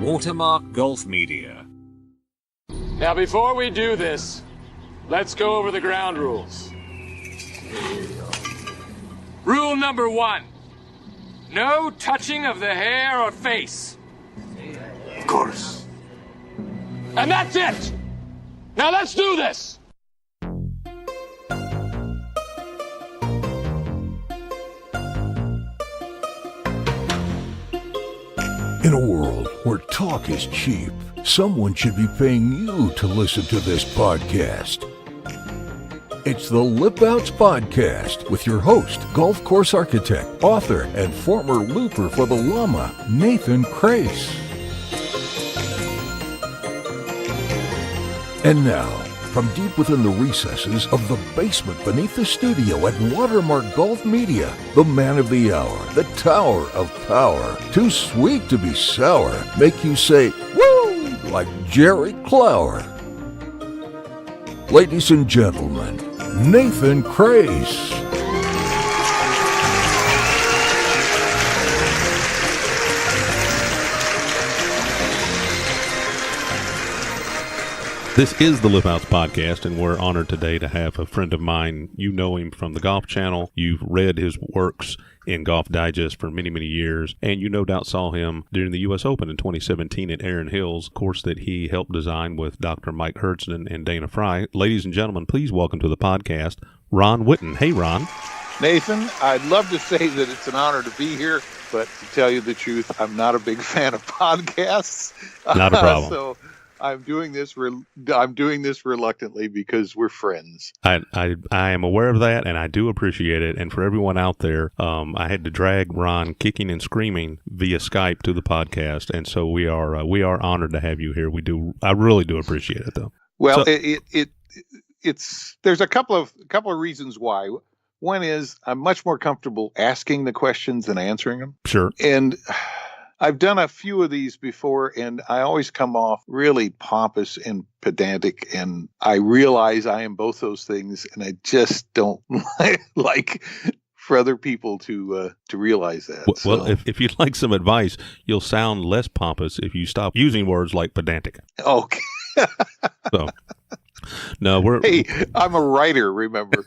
Watermark Golf Media. Now, before we do this, let's go over the ground rules. Rule number 1, no touching of the hair or face. Of course. And that's it! Now let's do this! In a world where talk is cheap, someone should be paying you to listen to this podcast. It's the Lip Outs Podcast with your host, golf course architect, author, and former looper for the Llama, Nathan Crace. And now, from deep within the recesses of the basement beneath the studio at Watermark Golf Media, the man of the hour, the tower of power, too sweet to be sour, make you say, woo, like Jerry Clower. Ladies and gentlemen, Nathan Crace. This is the Lip Outs Podcast, and we're honored today to have a friend of mine. You know him from the Golf Channel. You've read his works in Golf Digest for many, many years, and you no doubt saw him during the U.S. Open in 2017 at Erin Hills, course that he helped design with Dr. Mike Herdston and Dana Fry. Ladies and gentlemen, please welcome to the podcast, Ron Whitten. Hey, Ron. Nathan, I'd love to say that it's an honor to be here, but to tell you the truth, I'm not a big fan of podcasts. Not a problem. So I'm doing this reluctantly because we're friends. I am aware of that, and I do appreciate it. And for everyone out there, I had to drag Ron kicking and screaming via Skype to the podcast, and so we are honored to have you here. I really do appreciate it, though. Well, there's a couple of reasons why. One is I'm much more comfortable asking the questions than answering them. Sure. And I've done a few of these before, and I always come off really pompous and pedantic, and I realize I am both those things, and I just don't like for other people to realize that. Well, if you'd like some advice, you'll sound less pompous if you stop using words like pedantic. Okay. So, no, Hey, I'm a writer, remember?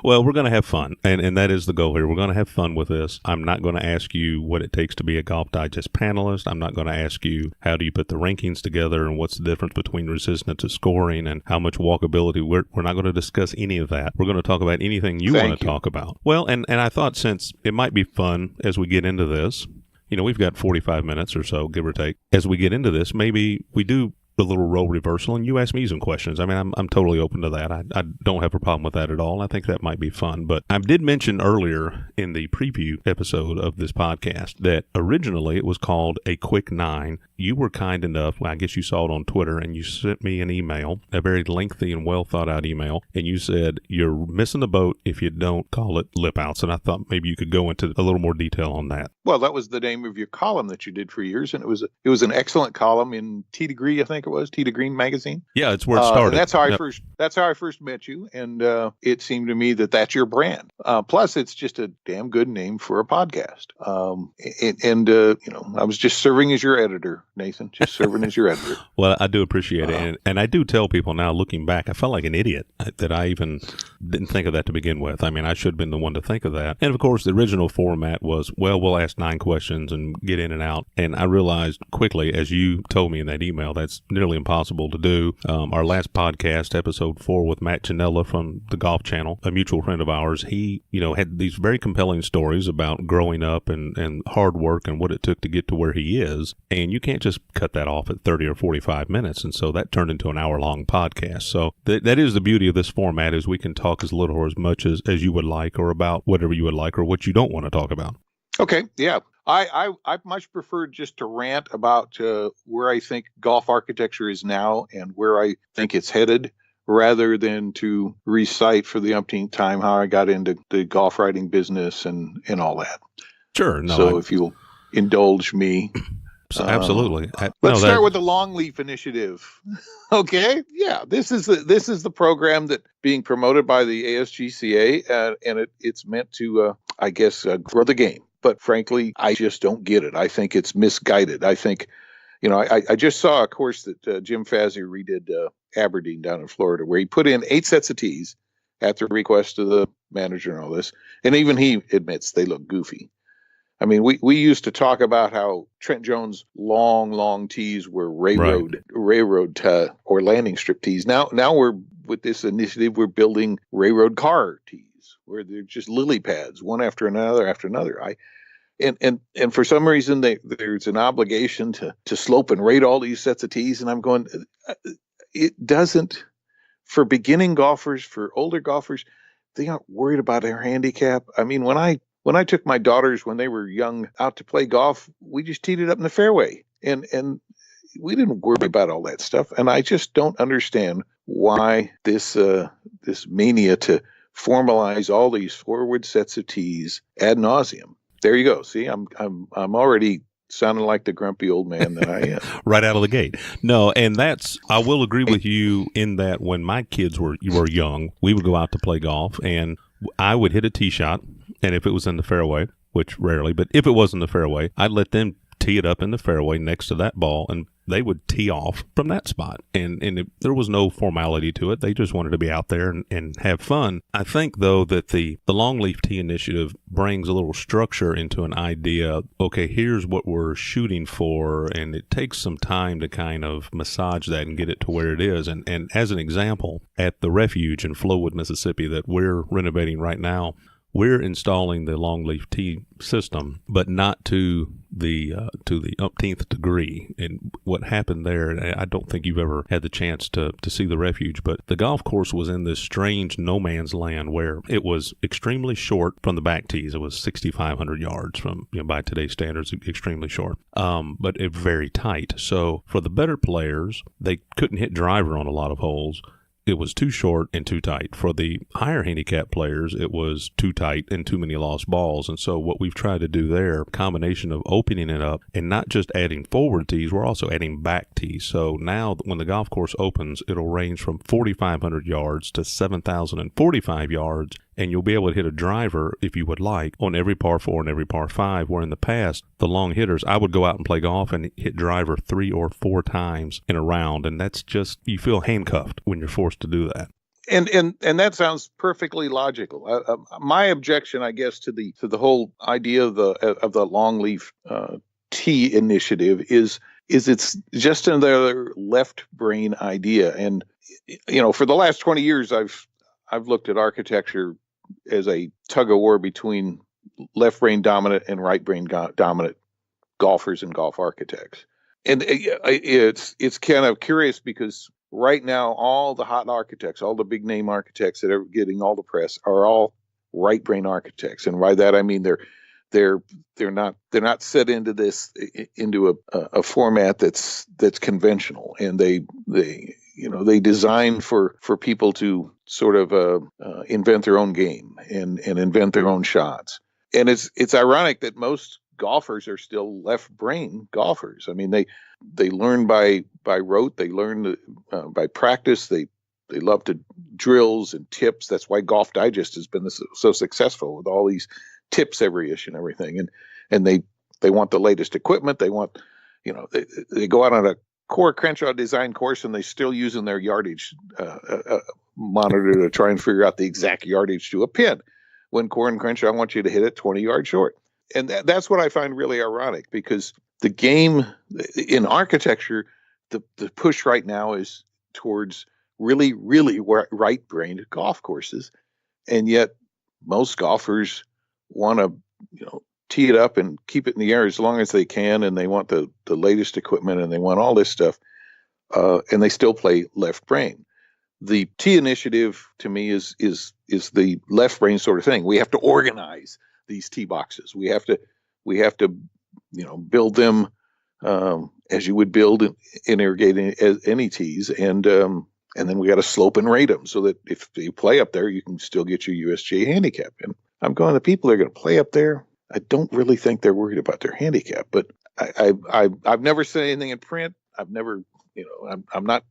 Well, we're going to have fun, and that is the goal here. We're going to have fun with this. I'm not going to ask you what it takes to be a Golf Digest panelist. I'm not going to ask you how do you put the rankings together and what's the difference between resistance to scoring and how much walkability. We're not going to discuss any of that. We're going to talk about anything you want to talk about. Well, and I thought since it might be fun as we get into this, we've got 45 minutes or so, give or take. As we get into this, maybe we do a little role reversal, and you ask me some questions. I mean, I'm totally open to that. I don't have a problem with that at all. I think that might be fun. But I did mention earlier in the preview episode of this podcast that originally it was called A Quick Nine. You were kind enough, I guess you saw it on Twitter, and you sent me an email, a very lengthy and well thought out email, and you said you're missing the boat if you don't call it Lip Outs. And I thought maybe you could go into a little more detail on that. Well, that was the name of your column that you did for years, and it was an excellent column in T Degree, I think it was, T Degree magazine. Yeah, it's where it started. And that's how I first met you, and it seemed to me that that's your brand. Plus, it's just a damn good name for a podcast. I was just serving as your editor, Nathan, just serving as your editor. Well, I do appreciate it, and I do tell people now, looking back, I felt like an idiot that I even didn't think of that to begin with. I mean, I should have been the one to think of that. And of course, the original format was, well, we'll ask 9 questions and get in and out. And I realized quickly, as you told me in that email, that's nearly impossible to do. Our last podcast, episode 4 with Matt Janella from the Golf Channel, a mutual friend of ours, he, had these very compelling stories about growing up and hard work and what it took to get to where he is. And you can't just cut that off at 30 or 45 minutes. And so that turned into an hour-long podcast. So that is the beauty of this format, is we can talk as little or as much as you would like, or about whatever you would like, or what you don't want to talk about. Okay, yeah. I much prefer just to rant about where I think golf architecture is now and where I think it's headed, rather than to recite for the umpteenth time how I got into the golf writing business and all that. Sure. No, so if you'll indulge me. So absolutely. Let's start with the Longleaf Initiative. Okay. Yeah. This is the program that being promoted by the ASGCA, and it's meant to, grow the game. But frankly, I just don't get it. I think it's misguided. I think, I just saw a course that Jim Fazio redid Aberdeen down in Florida, where he put in 8 sets of tees at the request of the manager and all this. And even he admits they look goofy. I mean, we used to talk about how Trent Jones' long tees were railroad or landing strip tees. Now we're with this initiative, we're building railroad car tees where they're just lily pads, one after another after another. And for some reason there's an obligation to slope and rate all these sets of tees, and I'm going, it doesn't, for beginning golfers, for older golfers, they aren't worried about their handicap. I mean, when I took my daughters when they were young out to play golf, we just teed it up in the fairway, and we didn't worry about all that stuff. And I just don't understand why this mania to formalize all these forward sets of tees ad nauseum. There you go. See, I'm already sounding like the grumpy old man that I am. Right out of the gate. No, and I will agree with you in that when my kids were young, we would go out to play golf, and I would hit a tee shot, and if it was in the fairway, which rarely, but if it was in the fairway, I'd let them tee it up in the fairway next to that ball, and they would tee off from that spot. And there was no formality to it. They just wanted to be out there and have fun. I think, though, that the Longleaf Tee Initiative brings a little structure into an idea. Okay, here's what we're shooting for, and it takes some time to kind of massage that and get it to where it is. And as an example, at the Refuge in Flowood, Mississippi, that we're renovating right now, we're installing the Longleaf Tee system, but not to the umpteenth degree. And what happened there, I don't think you've ever had the chance to see the Refuge, but the golf course was in this strange no man's land where it was extremely short from the back tees. It was 6,500 yards from, by today's standards, extremely short, but it very tight. So for the better players, they couldn't hit driver on a lot of holes. It was too short and too tight. For the higher handicap players, it was too tight and too many lost balls. And so what we've tried to do there, combination of opening it up and not just adding forward tees, we're also adding back tees. So now when the golf course opens, it'll range from 4,500 yards to 7,045 yards. And you'll be able to hit a driver, if you would like, on every par 4 and every par 5, where in the past, the long hitters, I would go out and play golf and hit driver 3 or 4 times in a round. And that's just, you feel handcuffed when you're forced to do that. And that sounds perfectly logical. My objection, I guess, to the whole idea of the Longleaf Tee Initiative is it's just another left brain idea. And, for the last 20 years, I've looked at architecture as a tug of war between left brain dominant and right brain dominant golfers and golf architects. And it's kind of curious because right now, all the hot architects, all the big name architects that are getting all the press are all right brain architects. And by that, I mean, they're not set into a format that's conventional, and they design for people to sort of invent their own game and invent their own shots. And it's ironic that most golfers are still left brain golfers. I mean, they learn by rote, they learn by practice, they love to drills and tips. That's why Golf Digest has been so successful with all these tips every issue and everything. And they want the latest equipment. They want, they go out on a Core Crenshaw design course, and they're still using their yardage monitor to try and figure out the exact yardage to a pin, when Core and Crenshaw want you to hit it 20 yards short. And that's what I find really ironic, because the game in architecture, the push right now is towards really, really right-brained golf courses. And yet most golfers want to, tee it up and keep it in the air as long as they can, and they want the latest equipment, and they want all this stuff, and they still play left brain. The Tee Initiative, to me, is the left brain sort of thing. We have to organize these tee boxes. We have to build them as you would build in irrigating any tees, and then we got to slope and rate them so that if you play up there, you can still get your USGA handicap. And I'm going, the people that are going to play up there, I don't really think they're worried about their handicap. But I've never said anything in print. I've never, I'm not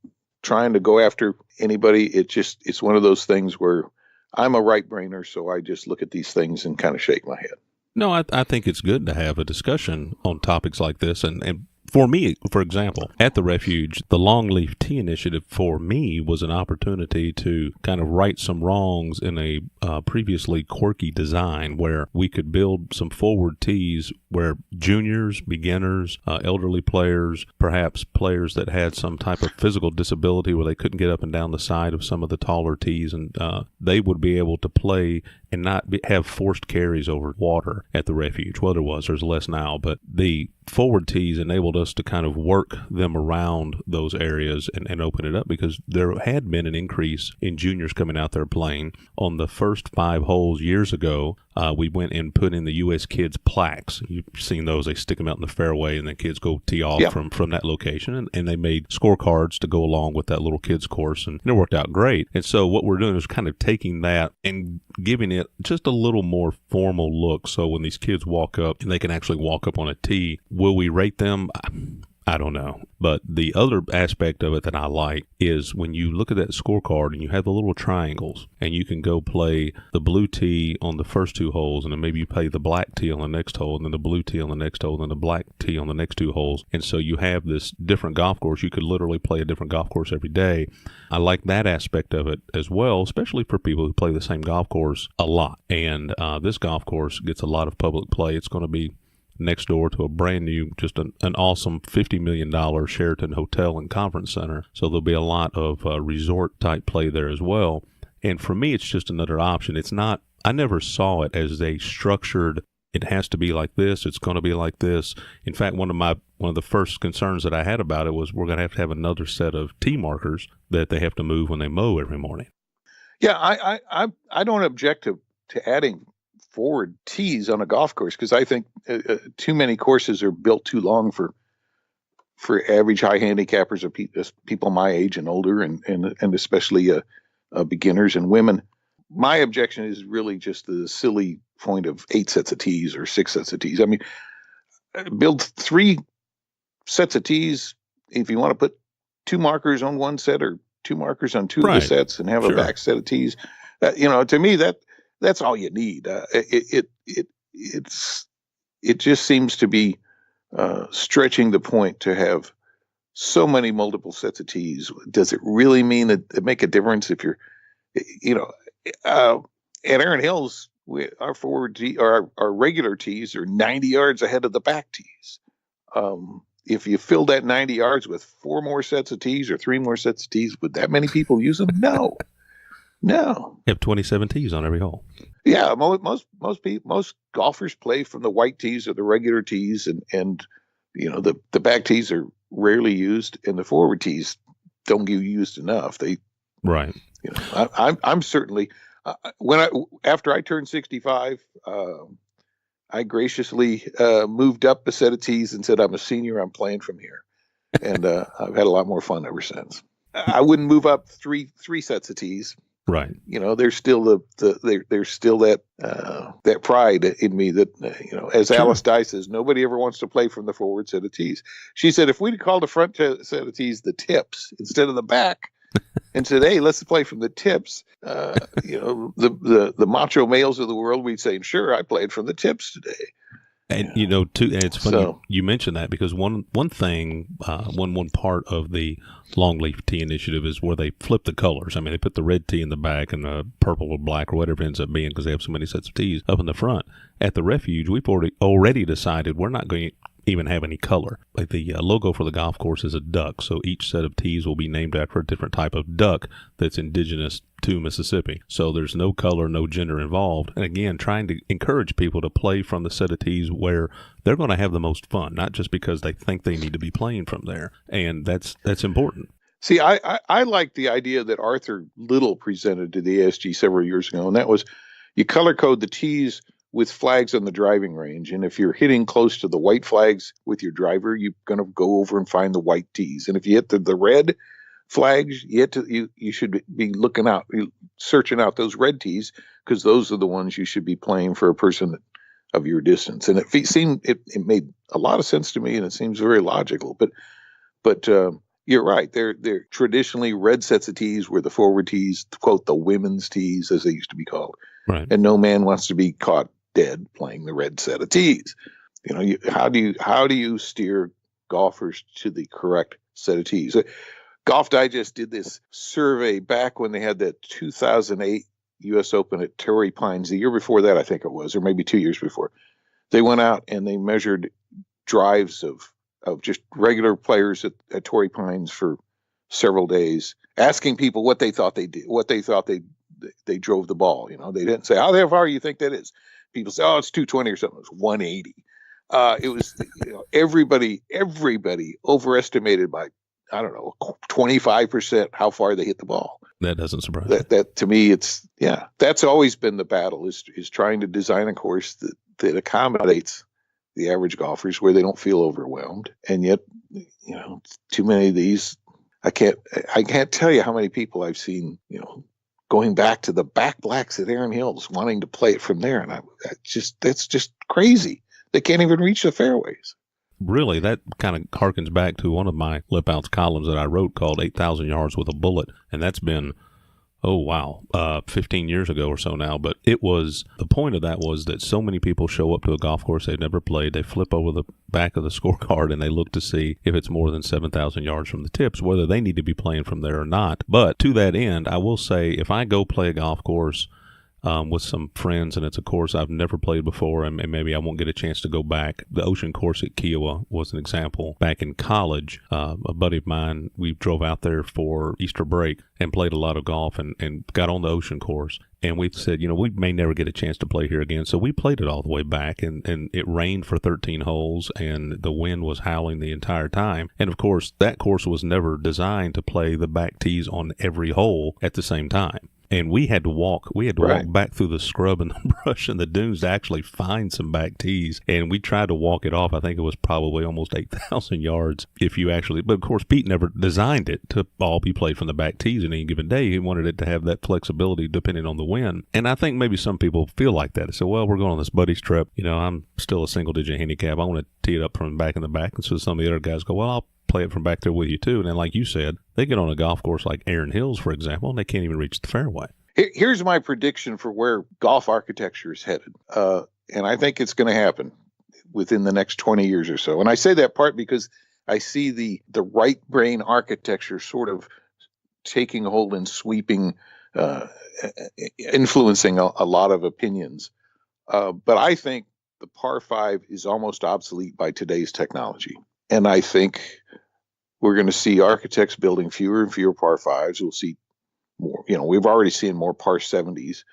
trying to go after anybody. It's one of those things where I'm a right brainer, so I just look at these things and kind of shake my head. No, I think it's good to have a discussion on topics like this, and For me, for example, at the refuge, the Longleaf Tea Initiative for me was an opportunity to kind of right some wrongs in a previously quirky design where we could build some forward tees where juniors, beginners, elderly players, perhaps players that had some type of physical disability where they couldn't get up and down the side of some of the taller tees, and they would be able to play and not have forced carries over water at the refuge. Well, there's less now, but the forward tees enabled us to kind of work them around those areas and open it up, because there had been an increase in juniors coming out there playing. On the first 5 holes years ago, we went and put in the U.S. Kids plaques. You've seen those. They stick them out in the fairway, and then kids go tee off from that location. And they made scorecards to go along with that little kids course, and it worked out great. And so what we're doing is kind of taking that and giving it just a little more formal look. So when these kids walk up, and they can actually walk up on a tee, will we rate them? I don't know. But the other aspect of it that I like is when you look at that scorecard and you have the little triangles, and you can go play the blue tee on the first 2 holes, and then maybe you play the black tee on the next hole, and then the blue tee on the next hole, and then the black tee on the next 2 holes. And so you have this different golf course. You could literally play a different golf course every day. I like that aspect of it as well, especially for people who play the same golf course a lot. And this golf course gets a lot of public play. It's going to be next door to a brand new, just an awesome $50 million Sheraton Hotel and Conference Center. So there'll be a lot of resort type play there as well. And for me, it's just another option. It's not, I never saw it as a structured, it has to be like this, it's going to be like this. In fact, one of the first concerns that I had about it was we're going to have another set of tee markers that they have to move when they mow every morning. Yeah, I don't object to adding forward tees on a golf course, because I think too many courses are built too long for average high handicappers or people my age and older, and especially beginners and women. My objection is really just the silly point of 8 sets of tees or 6 sets of tees. I mean, build 3 sets of tees if you want to put 2 markers on one set or 2 markers on 2 of the sets and have a back set of tees. To me, that's all you need. It just seems to be stretching the point to have so many multiple sets of tees. Does it really mean that it make a difference if you're, at Erin Hills, our forward tee, or our regular tees are 90 yards ahead of the back tees. If you fill that 90 yards with 4 more sets of tees or 3 more sets of tees, would that many people use them? No. No. You have 27 tees on every hole. Yeah, most golfers play from the white tees or the regular tees, and the back tees are rarely used, and the forward tees don't get used enough. Right. I'm certainly after I turned 65, I graciously moved up a set of tees and said, "I'm a senior. I'm playing from here," and I've had a lot more fun ever since. I wouldn't move up three sets of tees. Right. There's still there's still that pride in me that as Alice Dye says, nobody ever wants to play from the forward set of tees. She said if we'd called the front set of tees the tips instead of the back, and said, hey, let's play from the tips, the macho males of the world, we'd say, sure, I played from the tips today. And and it's funny you mentioned that, because one thing, one part of the Longleaf Tea Initiative is where they flip the colors. I mean, they put the red tea in the back and the purple or black or whatever it ends up being, because they have so many sets of teas up in the front. At the refuge, we've already decided we're not going to even have any color. Like the logo for the golf course is a duck, so each set of tees will be named after a different type of duck that's indigenous to Mississippi. So there's no color, no gender involved. And again, trying to encourage people to play from the set of tees where they're going to have the most fun, not just because they think they need to be playing from there. And that's important. See, I like the idea that Arthur Little presented to the ASG several years ago, and that was you color code the tees with flags on the driving range. And if you're hitting close to the white flags with your driver, you're going to go over and find the white tees. And if you hit the red flags, you should be searching out those red tees, because those are the ones you should be playing for a person of your distance. And it made a lot of sense to me, and it seems very logical. But you're right. They're traditionally red sets of tees were the forward tees, quote, the women's tees, as they used to be called. Right. And no man wants to be caught dead playing the red set of tees. How do you steer golfers to the correct set of tees. Golf Digest did this survey back when they had that 2008 U.S. Open at Torrey Pines. The year before that, I think it was, or maybe 2 years before. They went out and they measured drives of just regular players at Torrey Pines for several days, asking people what they thought they did, what they thought they drove the ball. They didn't say, how far you think that is? People say, oh, it's 220 or something. It was 180. It was everybody overestimated by, I don't know, 25% how far they hit the ball. That doesn't surprise me. That to me, that's always been the battle is trying to design a course that accommodates the average golfers where they don't feel overwhelmed. And yet, too many of these, I can't tell you how many people I've seen, going back to the back blacks at Erin Hills, wanting to play it from there. And that's just crazy. They can't even reach the fairways. Really, that kind of harkens back to one of my Lip Outs columns that I wrote called 8,000 Yards with a Bullet. And that's been, 15 years ago or so now. But the point of that was that so many people show up to a golf course they've never played. They flip over the back of the scorecard and they look to see if it's more than 7,000 yards from the tips, whether they need to be playing from there or not. But to that end, I will say if I go play a golf course with some friends, and it's a course I've never played before, and maybe I won't get a chance to go back. The Ocean Course at Kiowa was an example. Back in college, a buddy of mine, we drove out there for Easter break and played a lot of golf and got on the Ocean Course. And we said, we may never get a chance to play here again. So we played it all the way back, and it rained for 13 holes, and the wind was howling the entire time. And, of course, that course was never designed to play the back tees on every hole at the same time. And we had to walk walk back through the scrub and the brush and the dunes to actually find some back tees. And we tried to walk it off. I think it was probably almost 8,000 yards but of course, Pete never designed it to all be played from the back tees in any given day. He wanted it to have that flexibility depending on the wind. And I think maybe some people feel like that. They say, well, we're going on this buddies trip. I'm still a single digit handicap. I want to tee it up from back in the back. And so some of the other guys go, well, I'll play it from back there with you too. And then, like you said, they get on a golf course like Erin Hills, for example, and they can't even reach the fairway. Here's my prediction for where golf architecture is headed. And I think it's going to happen within the next 20 years or so. And I say that part because I see the right brain architecture sort of taking hold and sweeping, influencing a lot of opinions. But I think the par 5 is almost obsolete by today's technology. And I think we're going to see architects building fewer and fewer par 5s. We'll see more, we've already seen more par 70s.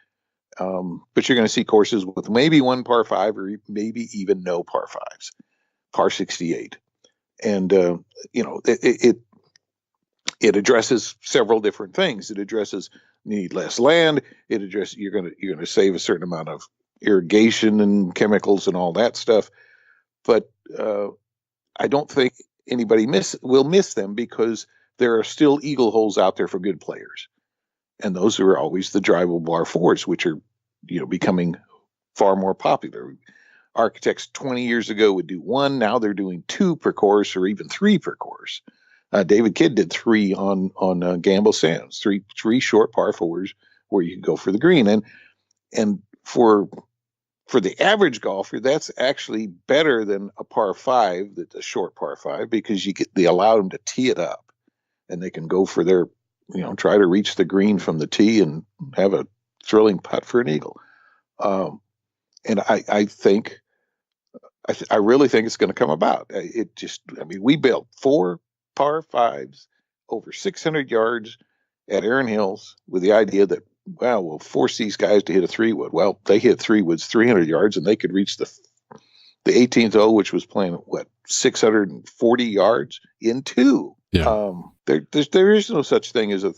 But you're going to see courses with maybe one par 5 or maybe even no par 5s, par 68. And, it addresses several different things. It addresses need less land. It addresses, you're going to save a certain amount of irrigation and chemicals and all that stuff. But, I don't think anybody will miss them because there are still eagle holes out there for good players. And those are always the drivable par 4s, which are, becoming far more popular. Architects 20 years ago would do 1. Now they're doing 2 per course or even 3 per course. David Kidd did 3 on Gamble Sands, three short par 4s where you can go for the green. And for the average golfer, that's actually better than a par 5, that's a short par 5, because they allow them to tee it up and they can go for their, try to reach the green from the tee and have a thrilling putt for an eagle. And I really think it's going to come about. We built 4 par 5s over 600 yards at Erin Hills with the idea that, we'll force these guys to hit a 3-wood. Well, they hit 3-woods 300 yards, and they could reach the 18th hole, which was playing 640 yards in 2. Yeah. There is no such thing as a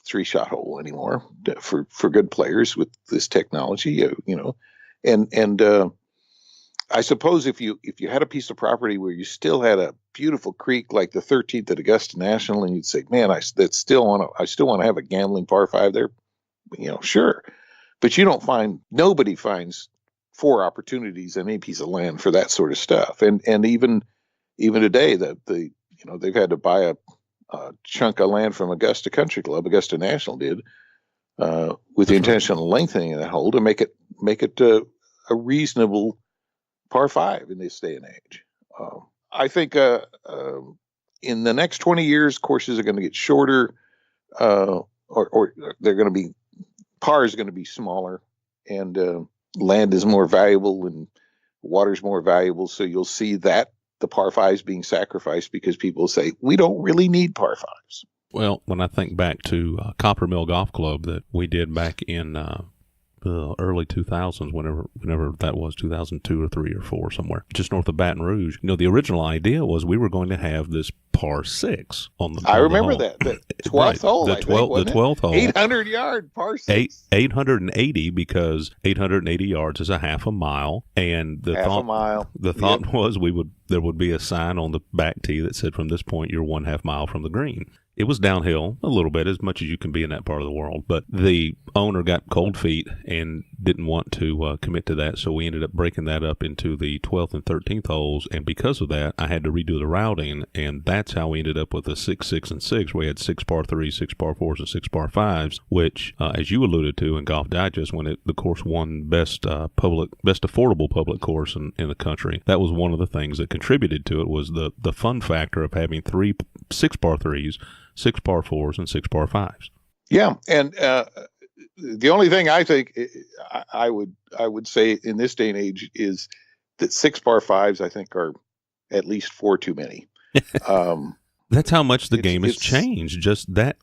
3-shot hole anymore for good players with this technology. And I suppose if you had a piece of property where you still had a beautiful creek like the 13th at Augusta National, and you'd say, man, I still want to have a gambling par 5 there. Sure. But nobody finds 4 opportunities on any piece of land for that sort of stuff. And even today they've had to buy a chunk of land from Augusta Country Club, Augusta National did, with the intention of lengthening that hole to make it a reasonable par 5 in this day and age. I think in the next 20 years, courses are going to get shorter, or they're going to be, par is going to be smaller, and land is more valuable and water is more valuable. So you'll see that the par fives being sacrificed because people say we don't really need par fives. Well, when I think back to Copper Mill Golf Club that we did back in early 2000s, whenever that was, 2002 or 3 or 4, somewhere just north of Baton Rouge. The original idea was we were going to have this par 6 on the. I remember that the 12th right. hole, the 12th hole, 800-yard par 6, 880 because 880 yards is a half a mile, and the half a mile. The thought was there would be a sign on the back tee that said, "From this point, you're 1/2 mile from the green." It was downhill a little bit, as much as you can be in that part of the world, but the owner got cold feet and didn't want to commit to that, so we ended up breaking that up into the 12th and 13th holes, and because of that, I had to redo the routing, and that's how we ended up with a 6, 6, and 6. We had 6 par 3s, 6 par 4s, and 6 par 5s, which, as you alluded to in Golf Digest, when the course won best affordable public course in the country, that was one of the things that contributed to it, was the fun factor of having 6 par 3s, 6 par 4s, and 6 par 5s. Yeah, and the only thing I think I would say in this day and age is that 6 par 5s I think are at least 4 too many. That's how much the game has changed, just that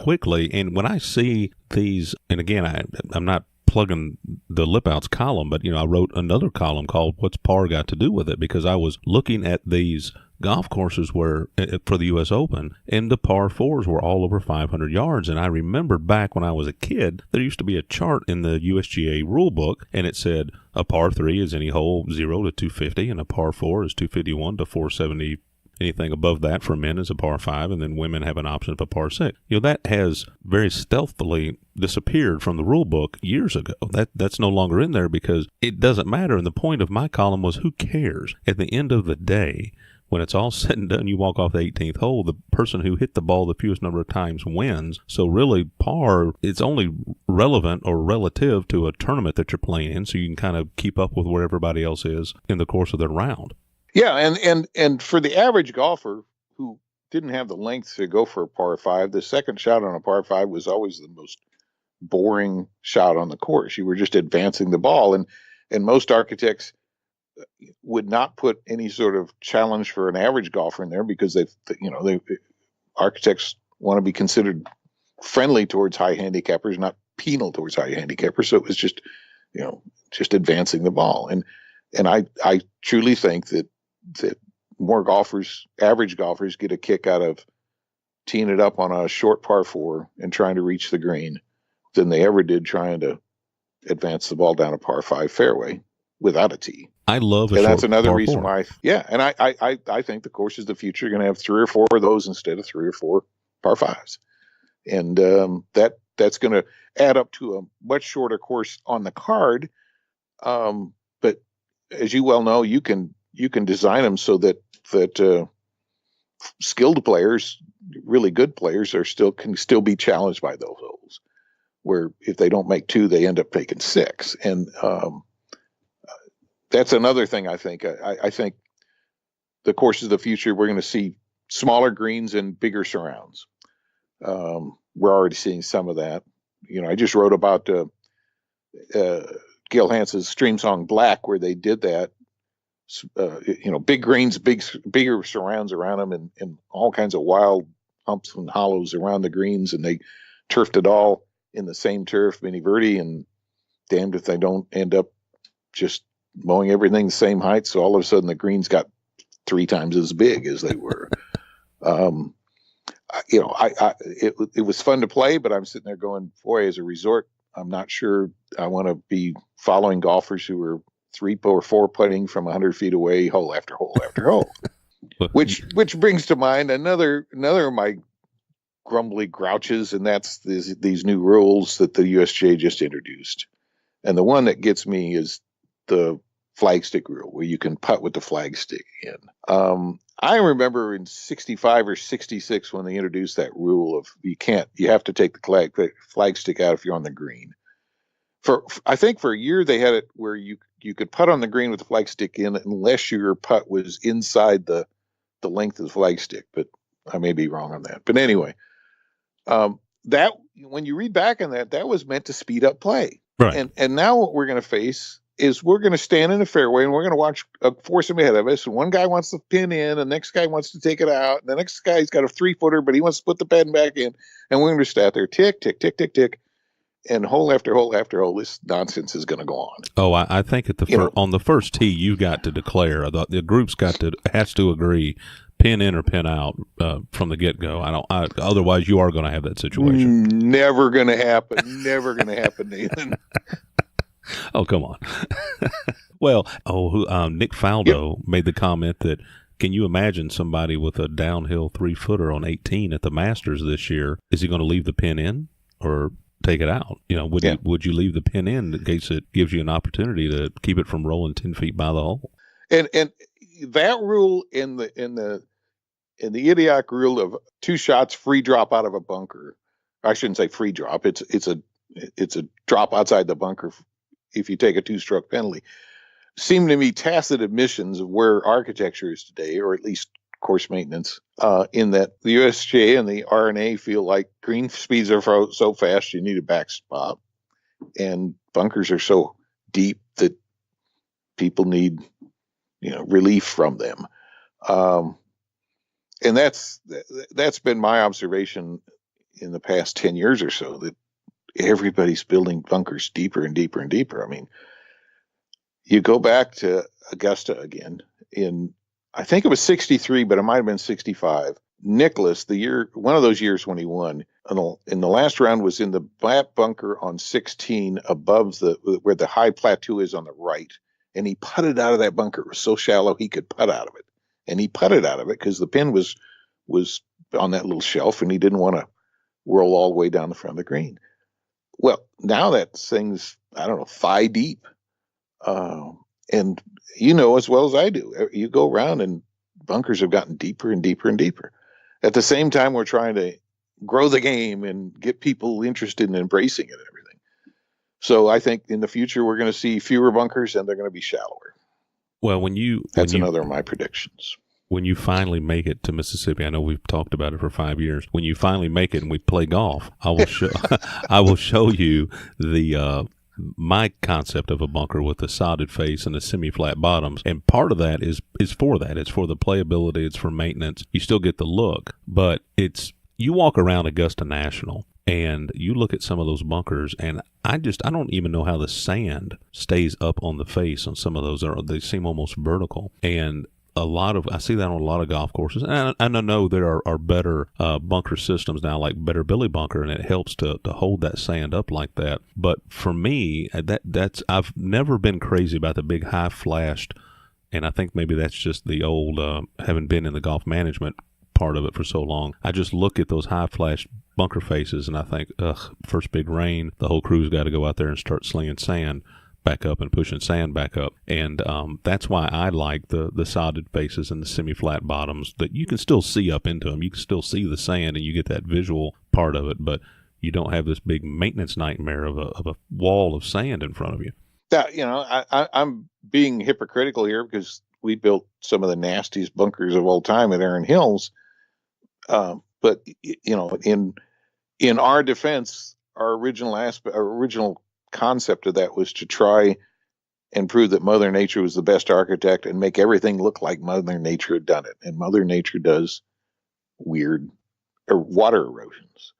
quickly. And when I see these, and again, I'm not plugging the Lip Outs column, but I wrote another column called "What's Par Got to Do with It?" because I was looking at these golf courses where for the U.S. Open, and the par 4s were all over 500 yards. And I remembered back when I was a kid, there used to be a chart in the USGA rule book, and it said a par 3 is any hole 0 to 250, and a par 4 is 251 to 470. Anything above that for men is a par 5, and then women have an option of a par 6. That has very stealthily disappeared from the rule book years ago. That's no longer in there because it doesn't matter. And the point of my column was, who cares? At the end of the day, when it's all said and done, you walk off the 18th hole, the person who hit the ball the fewest number of times wins. So really, par, it's only relevant or relative to a tournament that you're playing in, so you can kind of keep up with where everybody else is in the course of their round. Yeah, and for the average golfer who didn't have the length to go for a par 5, the second shot on a par 5 was always the most boring shot on the course. You were just advancing the ball, and most architects would not put any sort of challenge for an average golfer in there because architects want to be considered friendly towards high handicappers, not penal towards high handicappers. So it was just advancing the ball, and I truly think that more golfers, average golfers, get a kick out of teeing it up on a short par 4 and trying to reach the green than they ever did trying to advance the ball down a par 5 fairway without a tee. I love it. And that's another reason why, and I think the course is the future. You're going to have 3 or 4 of those instead of 3 or 4 par 5s. And that's going to add up to a much shorter course on the card. But as you well know, you can design them so that skilled players, really good players, can still be challenged by those holes. Where if they don't make 2, they end up taking 6, and that's another thing. I think the course of the future, we're going to see smaller greens and bigger surrounds. We're already seeing some of that. I just wrote about Gail Hans's Stream Song Black, where they did that. Big greens, bigger surrounds around them, and all kinds of wild humps and hollows around the greens, and they turfed it all in the same turf, mini verde, and damned if they don't end up just mowing everything the same height. So all of a sudden the greens got 3 times as big as they were. It was fun to play, but I'm sitting there going, boy, as a resort, I'm not sure I want to be following golfers who are 3 or 4 putting from 100 feet away, hole after hole after hole. Which brings to mind another of my grumbly grouches, and that's these new rules that the USGA just introduced. And the one that gets me is the flag stick rule, where you can putt with the flag stick in. I remember in 65 or 66 when they introduced that rule of you have to take the flag stick out if you're on the green. I think for a year they had it where you you could putt on the green with the flagstick in unless your putt was inside the length of the flagstick. But I may be wrong on that. But anyway, that when you read back on that, that was meant to speed up play. Right. And now what we're going to face is we're going to stand in the fairway and we're going to watch a foursome ahead of us. And one guy wants to pin in, and the next guy wants to take it out. And the next guy's got a 3-footer, but he wants to put the pen back in. And we're going to stand there, tick, tick, tick, tick, tick. And hole after hole after hole, this nonsense is going to go on. Oh, I think on the first tee, you got to declare, the group's has to agree, pin in or pin out from the get go. Otherwise, you are going to have that situation. Never going to happen. Never going to happen, Nathan. Oh, come on. Well, Nick Faldo made the comment that, can you imagine somebody with a downhill 3-footer on 18 at the Masters this year? Is he going to leave the pin in or take it out? Would you leave the pin in in case it gives you an opportunity to keep it from rolling 10 feet by the hole? And that rule in the idiotic rule of 2 shots free drop out of a bunker. I shouldn't say free drop. It's a drop outside the bunker if you take a 2-stroke penalty. Seem to me tacit admissions of where architecture is today, or at least course maintenance, in that the USGA and the RNA feel like green speeds are so fast you need a backstop, and bunkers are so deep that people need relief from them. And that's been my observation in the past 10 years or so, that everybody's building bunkers deeper and deeper and deeper. I mean, you go back to Augusta again I think it was 63, but it might have been 65. Nicholas, one of those years when he won, in the last round was in the back bunker on 16 above where the high plateau is on the right. And he putted out of that bunker. It was so shallow he could putt out of it. And he putted out of it because the pin was on that little shelf and he didn't want to roll all the way down the front of the green. Well, now that thing's, 5 deep. And as well as I do, you go around and bunkers have gotten deeper and deeper and deeper. At the same time, we're trying to grow the game and get people interested in embracing it and everything. So I think in the future, we're going to see fewer bunkers and they're going to be shallower. Well, that's another of my predictions. When you finally make it to Mississippi, I know we've talked about it for 5 years. When you finally make it and we play golf, I will show you my concept of a bunker with the sodded face and the semi-flat bottoms. And part of that is for that. It's for the playability. It's for maintenance. You still get the look, but you walk around Augusta National and you look at some of those bunkers, and I don't even know how the sand stays up on the face on some of those. They seem almost vertical. And I see that on a lot of golf courses, and I know there are better bunker systems now, like Better Billy Bunker, and it helps to hold that sand up like that. But for me, I've never been crazy about the big high flashed, and I think maybe that's just the old having been in the golf management part of it for so long. I just look at those high flash bunker faces, and I think, first big rain, the whole crew's got to go out there and start slinging sand back up and pushing sand back up. And that's why I like the sodded faces and the semi-flat bottoms, that you can still see up into them. You can still see the sand and you get that visual part of it, but you don't have this big maintenance nightmare of a wall of sand in front of you. I'm being hypocritical here because we built some of the nastiest bunkers of all time at Erin Hills. But in our defense, our original concept of that was to try and prove that Mother Nature was the best architect and make everything look like Mother Nature had done it. And Mother Nature does weird water erosions.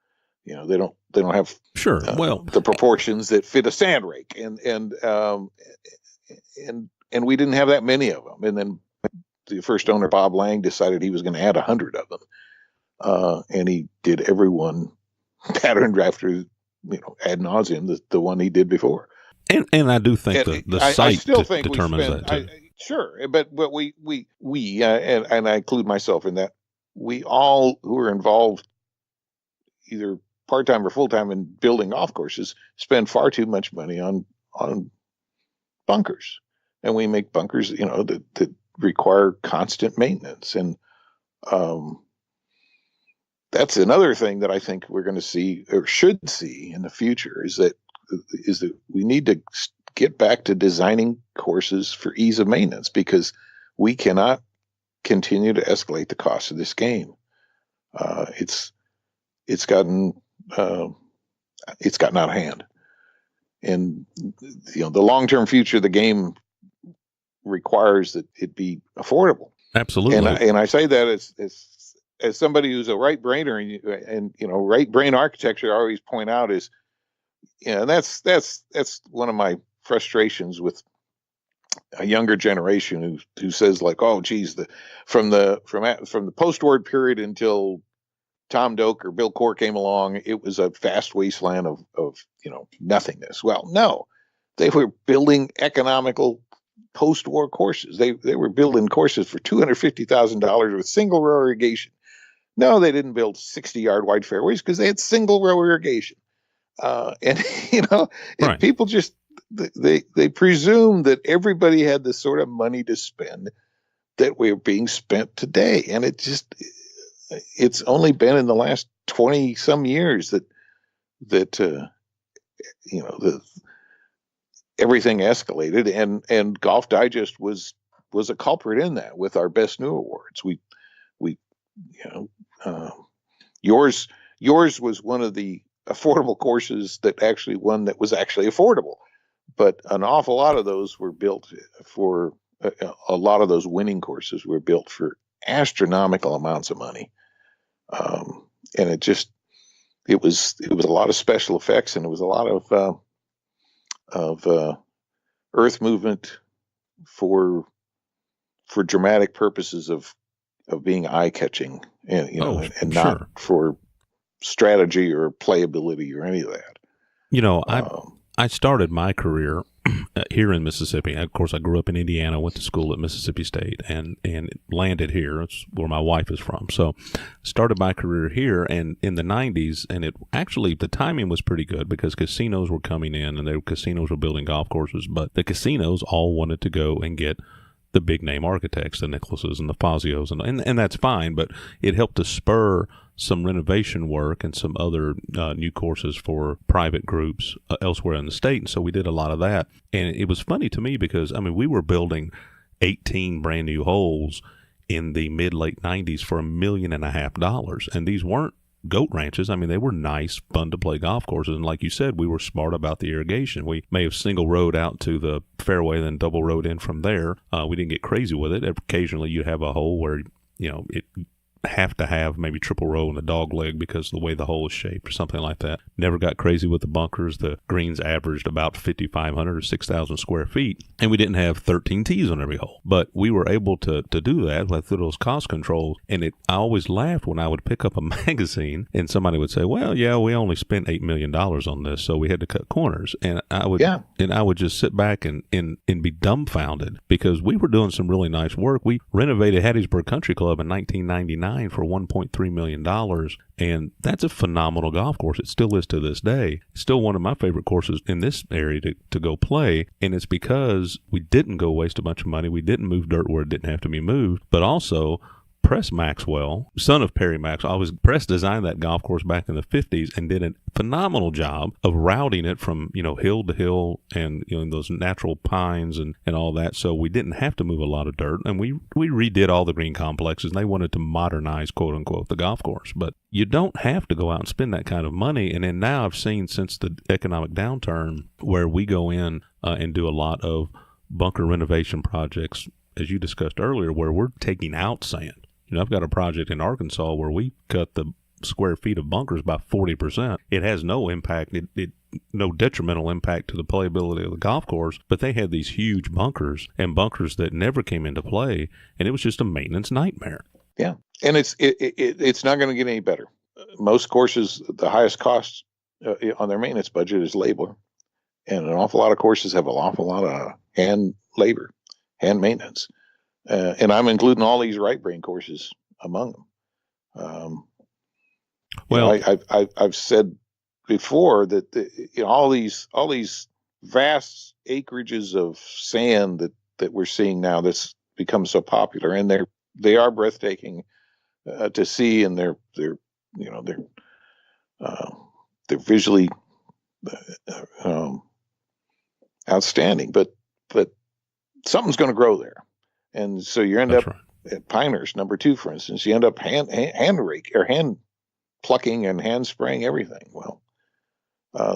They don't have the proportions that fit a sand rake, and we didn't have that many of them. And then the first owner, Bob Lang, decided he was going to add 100 of them, and he did every one patterned after ad nauseum the one he did before. And I do think the site determines that too. Sure, but we and I include myself in that, we all who are involved either part-time or full-time in building golf courses spend far too much money on bunkers. And we make bunkers, that require constant maintenance. And that's another thing that I think we're going to see or should see in the future is that we need to get back to designing courses for ease of maintenance, because we cannot continue to escalate the cost of this game. It's gotten out of hand, and the long-term future of the game requires that it be affordable. Absolutely. And I say that as somebody who's a right brainer, and right brain architecture, I always point out is, and that's one of my frustrations with a younger generation who says, like, oh geez, from the post-war period until Tom Doak or Bill Core came along, it was a vast wasteland of nothingness. Well, no, they were building economical post-war courses. They were building courses for $250,000 with single row irrigation. No, they didn't build 60-yard wide fairways because they had single row irrigation. And Right. people just they presume that everybody had the sort of money to spend that we're being spent today, and it's only been in the last 20 some years that everything escalated, and Golf Digest was a culprit in that with our Best New Awards. Yours was one of the affordable courses that actually won, that was actually affordable, but an awful lot of those were built for a lot of those winning courses were built for astronomical amounts of money, and it was a lot of special effects, and it was a lot of earth movement for dramatic purposes of being eye catching, and and not for strategy or playability or any of that. I started my career here in Mississippi. Of course, I grew up in Indiana, went to school at Mississippi State, and landed here. It's where my wife is from. So started my career here, and in the 90s, and the timing was pretty good because casinos were coming in, and casinos were building golf courses, but the casinos all wanted to go and get the big name architects, the Nicklases and the Fazios, and that's fine, but it helped to spur some renovation work and some other new courses for private groups elsewhere in the state. And so we did a lot of that. And it was funny to me because, we were building 18 brand new holes in the mid-late 90s for $1.5 million. And these weren't goat ranches. They were nice, fun to play golf courses. And like you said, we were smart about the irrigation. We may have single rowed out to the fairway, then double rowed in from there. We didn't get crazy with it. Occasionally you'd have a hole where, it have to have maybe triple row in the dog leg because of the way the hole is shaped or something like that. Never got crazy with the bunkers. The greens averaged about 5,500 or 6,000 square feet, and we didn't have 13 tees on every hole. But we were able to do that through those cost controls. And I always laughed when I would pick up a magazine and somebody would say, well, yeah, we only spent $8 million on this, so we had to cut corners. And I would just sit back and be dumbfounded because we were doing some really nice work. We renovated Hattiesburg Country Club in 1999 for $1.3 million, and that's a phenomenal golf course. It still is to this day. It's still one of my favorite courses in this area to go play, and it's because we didn't go waste a bunch of money. We didn't move dirt where it didn't have to be moved, but also Press Maxwell, son of Perry Maxwell, Press designed that golf course back in the 50s and did a phenomenal job of routing it from, hill to hill and, those natural pines and all that. So we didn't have to move a lot of dirt, and we redid all the green complexes, and they wanted to modernize, quote unquote, the golf course. But you don't have to go out and spend that kind of money. And then now I've seen since the economic downturn where we go in and do a lot of bunker renovation projects, as you discussed earlier, where we're taking out sand. I've got a project in Arkansas where we cut the square feet of bunkers by 40%. It has no impact, no detrimental impact to the playability of the golf course, but they had these huge bunkers and bunkers that never came into play, and it was just a maintenance nightmare. Yeah, and it's not going to get any better. Most courses, the highest cost on their maintenance budget is labor, and an awful lot of courses have an awful lot of hand labor, hand maintenance. And I'm including all these right brain courses among them. I've said before that all these vast acreages of sand that we're seeing now that's become so popular, and they are breathtaking to see, and they're visually outstanding. But something's going to grow there, and so you end That's up right. at Pinehurst, number 2, for instance. You end up hand rake or hand plucking and hand spraying everything. Well,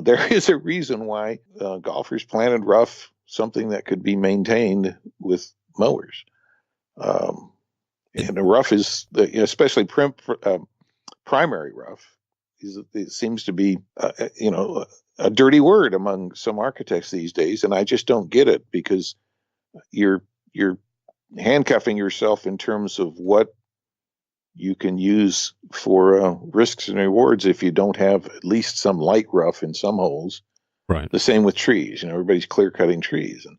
there is a reason why golfers planted rough, something that could be maintained with mowers. And the rough is, especially primary rough, it seems to be, a dirty word among some architects these days, and I just don't get it, because you're handcuffing yourself in terms of what you can use for risks and rewards if you don't have at least some light rough in some holes. Right. The same with trees. Everybody's clear cutting trees, and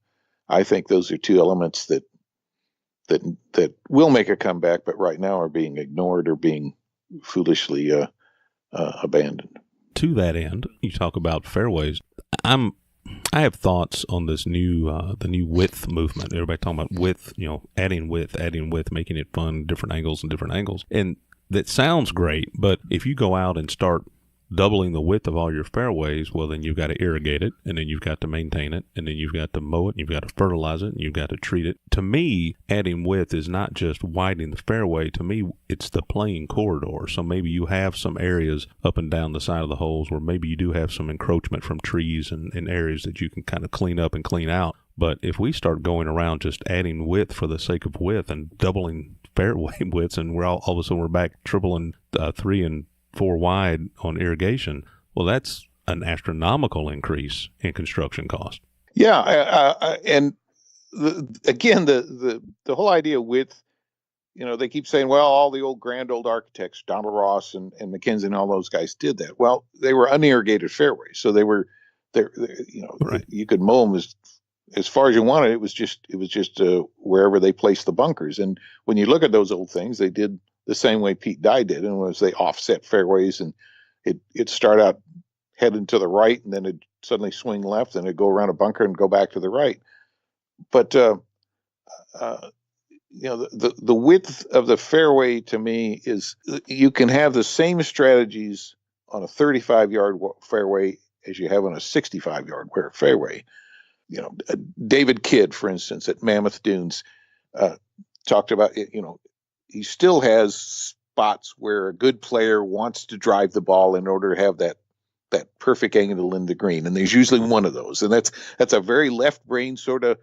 I think those are two elements that will make a comeback, but right now are being ignored or being foolishly abandoned. To that end, you talk about fairways. I have thoughts on this the new width movement. Everybody talking about width, adding width, making it fun, different angles. And that sounds great, but if you go out and start doubling the width of all your fairways, well, then you've got to irrigate it, and then you've got to maintain it, and then you've got to mow it, and you've got to fertilize it, and you've got to treat it. To me, adding width is not just widening the fairway. To me, it's the playing corridor. So maybe you have some areas up and down the side of the holes where maybe you do have some encroachment from trees and areas that you can kind of clean up and clean out. But if we start going around just adding width for the sake of width and doubling fairway widths, and we're all of a sudden we're back tripling 3 and 4 wide on irrigation, well, that's an astronomical increase in construction cost. Yeah, and again, the whole idea of width, they keep saying, well, all the grand old architects, Donald Ross and McKenzie and all those guys did that. Well, they were unirrigated fairways, so they were there. Right. You could mow them as far as you wanted. It was just wherever they placed the bunkers. And when you look at those old things, they did the same way Pete Dye did, and was they offset fairways, and it start out heading to the right, and then it suddenly swing left, and it'd go around a bunker and go back to the right. But the width of the fairway to me is, you can have the same strategies on a 35-yard fairway as you have on a 65-yard fairway. David Kidd, for instance, at Mammoth Dunes, talked about it. He still has spots where a good player wants to drive the ball in order to have that perfect angle in the green, and there's usually one of those, and that's a very left brain sort of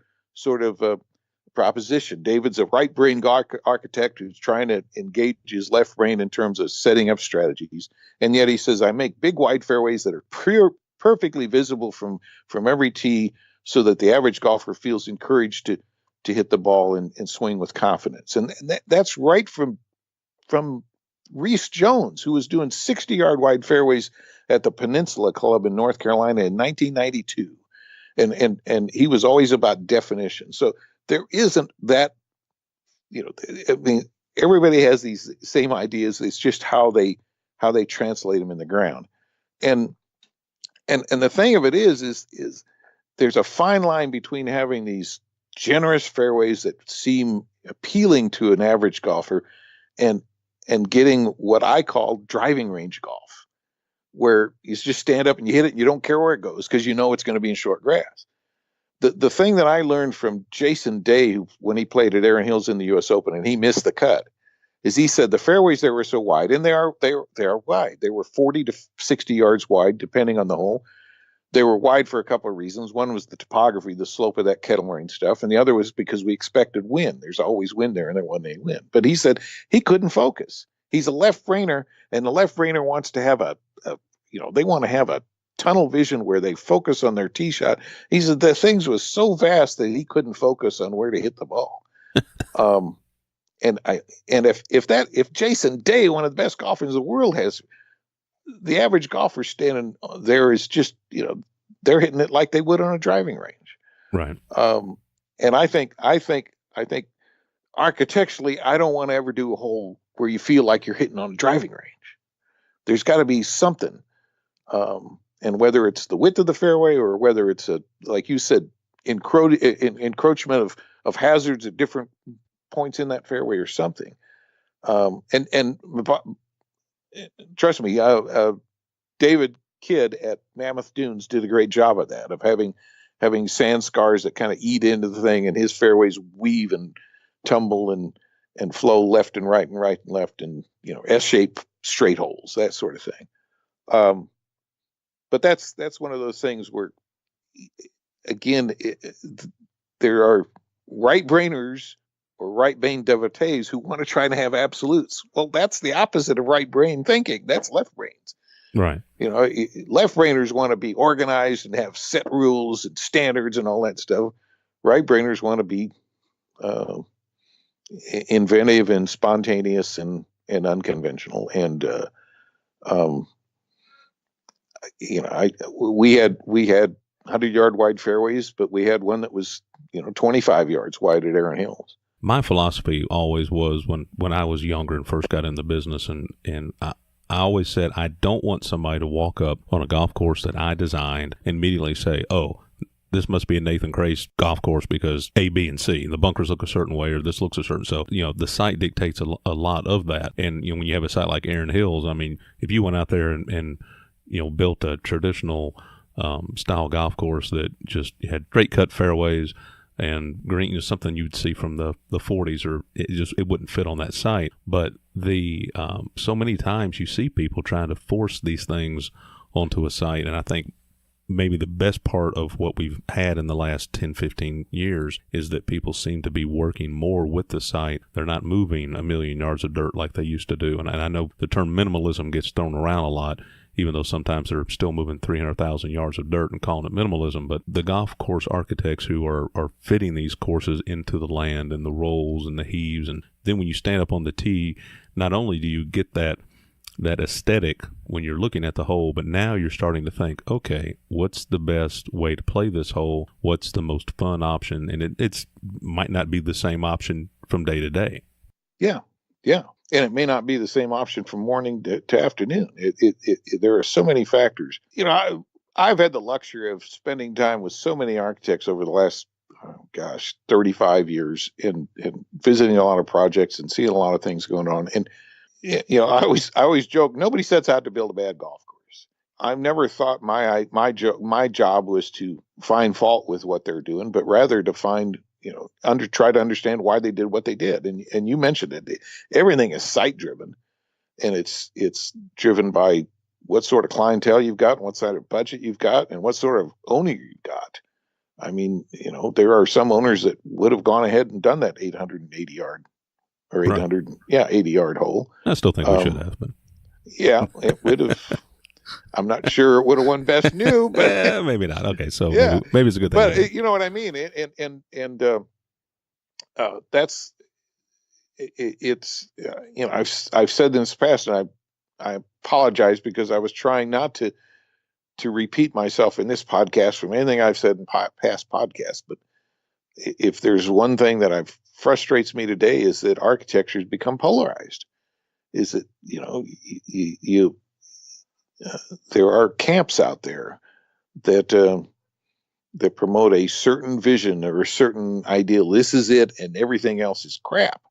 proposition. David's a right brain architect who's trying to engage his left brain in terms of setting up strategies, and yet he says, I make big wide fairways that are perfectly visible from every tee, so that the average golfer feels encouraged to hit the ball and swing with confidence. And that's right from Reese Jones, who was doing 60-yard wide fairways at the Peninsula Club in North Carolina in 1992. And he was always about definition. So there isn't that, I mean, everybody has these same ideas. It's just how they translate them in the ground. And the thing of it is there's a fine line between having these generous fairways that seem appealing to an average golfer and getting what I call driving range golf, where you just stand up and you hit it and you don't care where it goes because it's going to be in short grass. The thing that I learned from Jason Day, when he played at Erin Hills in the U.S. Open and he missed the cut, is he said the fairways there were so wide, and they are wide. They were 40 to 60 yards wide, depending on the hole. They were wide for a couple of reasons. One was the topography, the slope of that kettle ring stuff, and the other was because we expected wind. There's always wind there, and there wasn't any wind. But he said he couldn't focus. He's a left brainer, and the left brainer wants to have they want to have a tunnel vision where they focus on their tee shot. He said the things was so vast that he couldn't focus on where to hit the ball. And if Jason Day, one of the best golfers in the world, has the average golfer standing there is just, they're hitting it like they would on a driving range. Right. And I think architecturally, I don't want to ever do a hole where you feel like you're hitting on a driving range. There's got to be something. And whether it's the width of the fairway or whether it's like you said, encroachment of hazards at different points in that fairway or something. And trust me, David Kidd at Mammoth Dunes did a great job of that, of having having sand scars that kind of eat into the thing, and his fairways weave and tumble and flow left and right and right and left, and S-shaped straight holes, that sort of thing. But that's one of those things where, again, there are right-brainers or right-brain devotees who want to try to have absolutes. Well, that's the opposite of right-brain thinking. That's left brains. Right. Left-brainers want to be organized and have set rules and standards and all that stuff. Right-brainers want to be inventive and spontaneous and unconventional. And we had 100-yard wide fairways, but we had one that was 25 yards wide at Erin Hills. My philosophy always was when I was younger and first got in the business, and I always said I don't want somebody to walk up on a golf course that I designed and immediately say, oh, this must be a Nathan Crace golf course because A, B, and C. The bunkers look a certain way, or this looks a certain. So, the site dictates a lot of that. And, when you have a site like Erin Hills, I mean, if you went out there and built a traditional style golf course that just had straight cut fairways and green, something you'd see from the 40s, or it wouldn't fit on that site. But so many times you see people trying to force these things onto a site, and I think maybe the best part of what we've had in the last 10, 15 years is that people seem to be working more with the site. They're not moving a million yards of dirt like they used to do. And I know the term minimalism gets thrown around a lot, even though sometimes they're still moving 300,000 yards of dirt and calling it minimalism. But the golf course architects who are fitting these courses into the land and the rolls and the heaves, and then when you stand up on the tee, not only do you get that aesthetic when you're looking at the hole, but now you're starting to think, okay, what's the best way to play this hole? What's the most fun option? And it might not be the same option from day to day. Yeah. And it may not be the same option from morning to afternoon. There are so many factors. I've had the luxury of spending time with so many architects over the last, 35 years, and visiting a lot of projects and seeing a lot of things going on. And I always joke, nobody sets out to build a bad golf course. I've never thought my job was to find fault with what they're doing, but rather to find, try to understand why they did what they did. And you mentioned it. Everything is site driven, and it's driven by what sort of clientele you've got, and what sort of budget you've got, and what sort of owner you've got. I mean, there are some owners that would have gone ahead and done that 880 yard or 80 yard hole. I still think we should have, but yeah, it would have. I'm not sure it would have won best new, but maybe not. Okay, so yeah, maybe it's a good thing. But you know what I mean, and that's it's I've said in the past, and I apologize because I was trying not to repeat myself in this podcast from anything I've said in past podcasts. But if there's one thing that frustrates me today, is that architecture has become polarized. Is that there are camps out there that promote a certain vision or a certain ideal. This is it, and everything else is crap,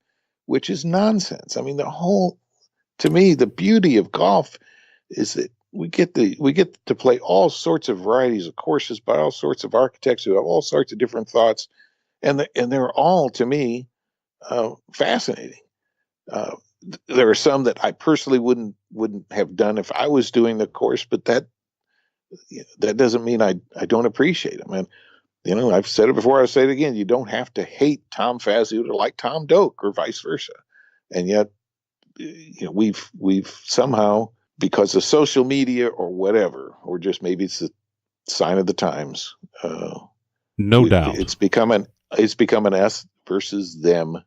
which is nonsense. I mean, to me, the beauty of golf is that we get to play all sorts of varieties of courses by all sorts of architects who have all sorts of different thoughts, and they're all, to me, fascinating. There are some that I personally wouldn't have done if I was doing the course, but that doesn't mean I don't appreciate them. And I've said it before, I'll say it again. You don't have to hate Tom Fazio to like Tom Doak, or vice versa. And yet, we've somehow, because of social media or whatever, or just maybe it's the sign of the times. No doubt, it's become an us versus them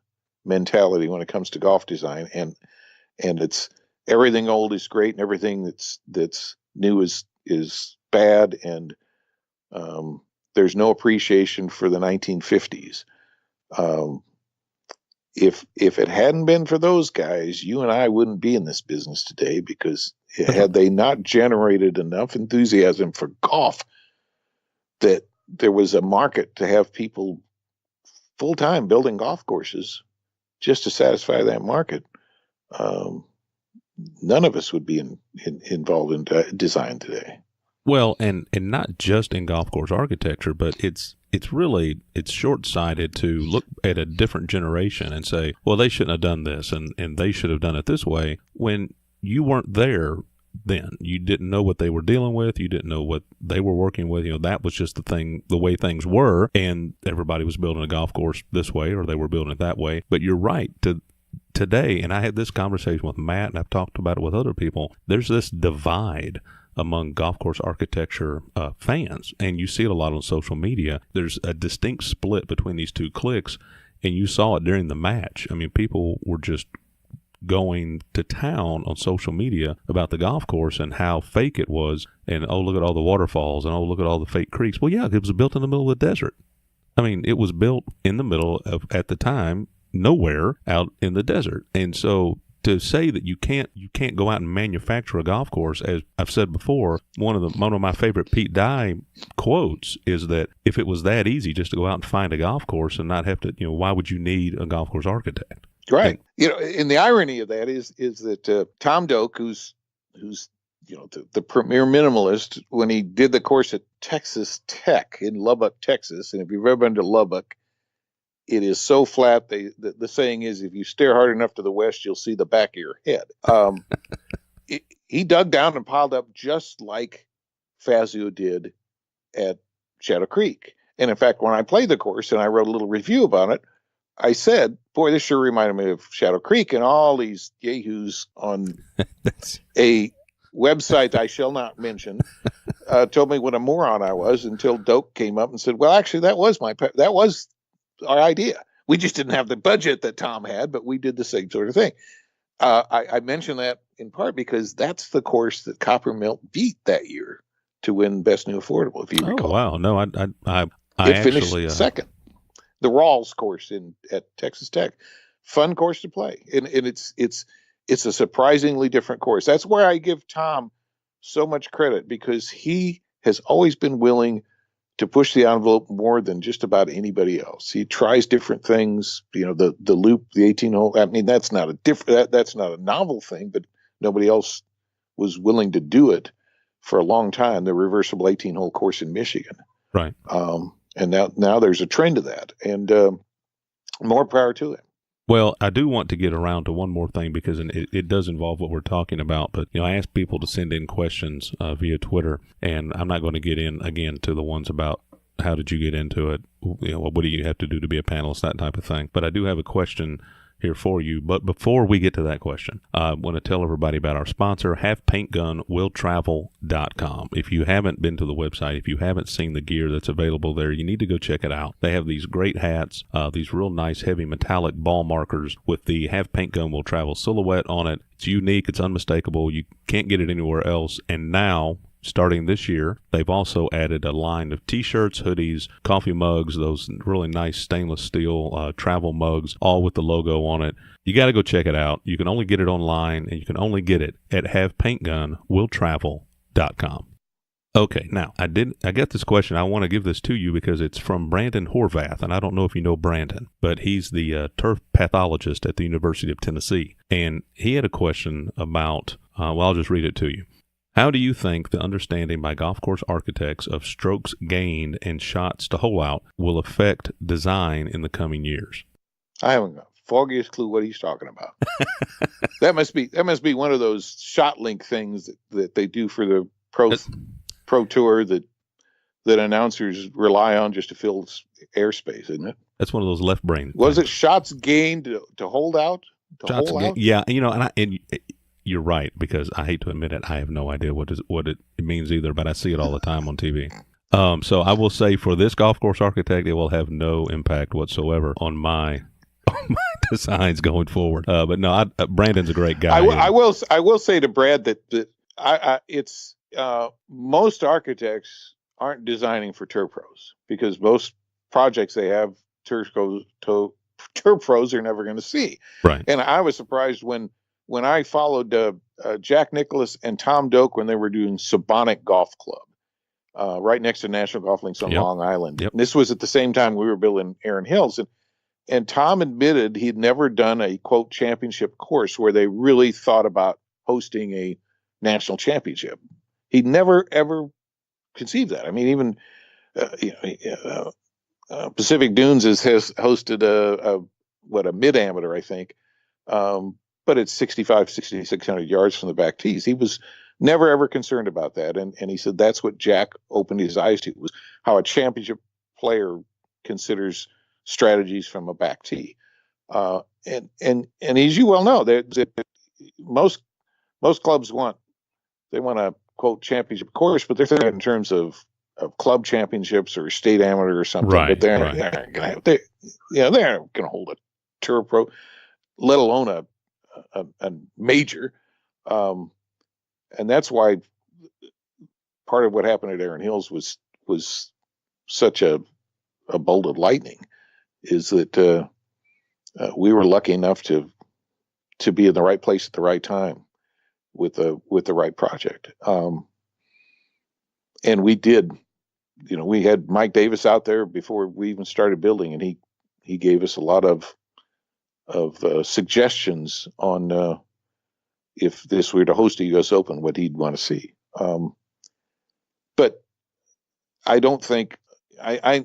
mentality when it comes to golf design, and it's everything old is great and everything that's new is bad, and there's no appreciation for the 1950s. If it hadn't been for those guys, you and I wouldn't be in this business today, because had they not generated enough enthusiasm for golf that there was a market to have people full time building golf courses just to satisfy that market, none of us would be involved in design today. Well, and not just in golf course architecture, but it's short-sighted to look at a different generation and say, well, they shouldn't have done this and they should have done it this way, when you weren't there then. You didn't know what they were dealing with. You didn't know what they were working with. That was just the way things were, and everybody was building a golf course this way or they were building it that way. But you're right. Today, and I had this conversation with Matt, and I've talked about it with other people, there's this divide among golf course architecture fans, and you see it a lot on social media. There's a distinct split between these two cliques, and you saw it during the match. I mean, people were just going to town on social media about the golf course and how fake it was, and oh, look at all the waterfalls, and oh, look at all the fake creeks. Well, yeah, it was built in the middle of the desert. I mean, it was built in the middle of, at the time, nowhere out in the desert. And so to say that you can't go out and manufacture a golf course, as I've said before, one of my favorite Pete Dye quotes is that if it was that easy just to go out and find a golf course and not have to, why would you need a golf course architect? Right. And the irony of that is that Tom Doak, who's the premier minimalist, when he did the course at Texas Tech in Lubbock, Texas, and if you've ever been to Lubbock, it is so flat. The saying is, if you stare hard enough to the west, you'll see the back of your head. He dug down and piled up just like Fazio did at Shadow Creek. And in fact, when I played the course and I wrote a little review about it, I said, boy, this sure reminded me of Shadow Creek, and all these yahoos on a website I shall not mention told me what a moron I was until Doak came up and said, well, actually, that was our idea. We just didn't have the budget that Tom had, but we did the same sort of thing. I mention that in part because that's the course that Coppermilk beat that year to win Best New Affordable, if you recall. Oh, wow. No, I finished second. The Rawls course at Texas Tech. Fun course to play. And it's a surprisingly different course. That's where I give Tom so much credit, because he has always been willing to push the envelope more than just about anybody else. He tries different things, the loop, the 18 hole. I mean, that's not a novel thing, but nobody else was willing to do it for a long time. The reversible 18 hole course in Michigan. Right. And now there's a trend to that, and more power to it. Well, I do want to get around to one more thing, because it does involve what we're talking about. But, I asked people to send in questions via Twitter, and I'm not going to get in again to the ones about how did you get into it, what do you have to do to be a panelist, that type of thing. But I do have a question here for you. But before we get to that question, I want to tell everybody about our sponsor, HavePaintGunWillTravel.com. If you haven't been to the website, if you haven't seen the gear that's available there, you need to go check it out. They have these great hats, these real nice heavy metallic ball markers with the Have Paint Gun Will Travel silhouette on it. It's unique. It's unmistakable. You can't get it anywhere else. And now, starting this year, they've also added a line of T-shirts, hoodies, coffee mugs, those really nice stainless steel travel mugs, all with the logo on it. You got to go check it out. You can only get it online, and you can only get it at HavePaintGunWillTravel.com. Okay, now, I got this question. I want to give this to you because it's from Brandon Horvath, and I don't know if you know Brandon, but he's the turf pathologist at the University of Tennessee. And he had a question about, I'll just read it to you. How do you think the understanding by golf course architects of strokes gained and shots to hole out will affect design in the coming years? I haven't got the foggiest clue what he's talking about. That must be one of those shot link things that they do for the pro tour that announcers rely on just to fill airspace, isn't it? That's one of those left brain. Was it shots gained to hold out? Shots gained, yeah. And you're right, because I hate to admit it, I have no idea what it means either, but I see it all the time on TV. So I will say, for this golf course architect, it will have no impact whatsoever on my designs going forward. But no, Brandon's a great guy. I will say to Brad that it's most architects aren't designing for tour pros, because most projects they have tour pros are never going to see. Right. And I was surprised when I followed Jack Nicklaus and Tom Doak when they were doing Sabonic Golf Club, right next to National Golf Links on Long Island. Yep. And this was at the same time we were building Erin Hills. And Tom admitted he'd never done a, quote, championship course where they really thought about hosting a national championship. He'd never, ever conceive that. I mean, even Pacific Dunes has hosted a mid-amateur, I think, but it's 6,600 yards from the back tees. He was never ever concerned about that, and he said that's what Jack opened his eyes to, was how a championship player considers strategies from a back tee. And as you well know, most clubs want a quote championship course, but they're thinking in terms of club championships or state amateur or something. Right, but they're not going to hold a tour pro, let alone a major. And that's why part of what happened at Erin Hills was such a bolt of lightning, is that we were lucky enough to be in the right place at the right time with the right project. And we did, we had Mike Davis out there before we even started building, and he gave us a lot of suggestions on if this were to host a U.S. Open, what he'd want to see. But I don't think I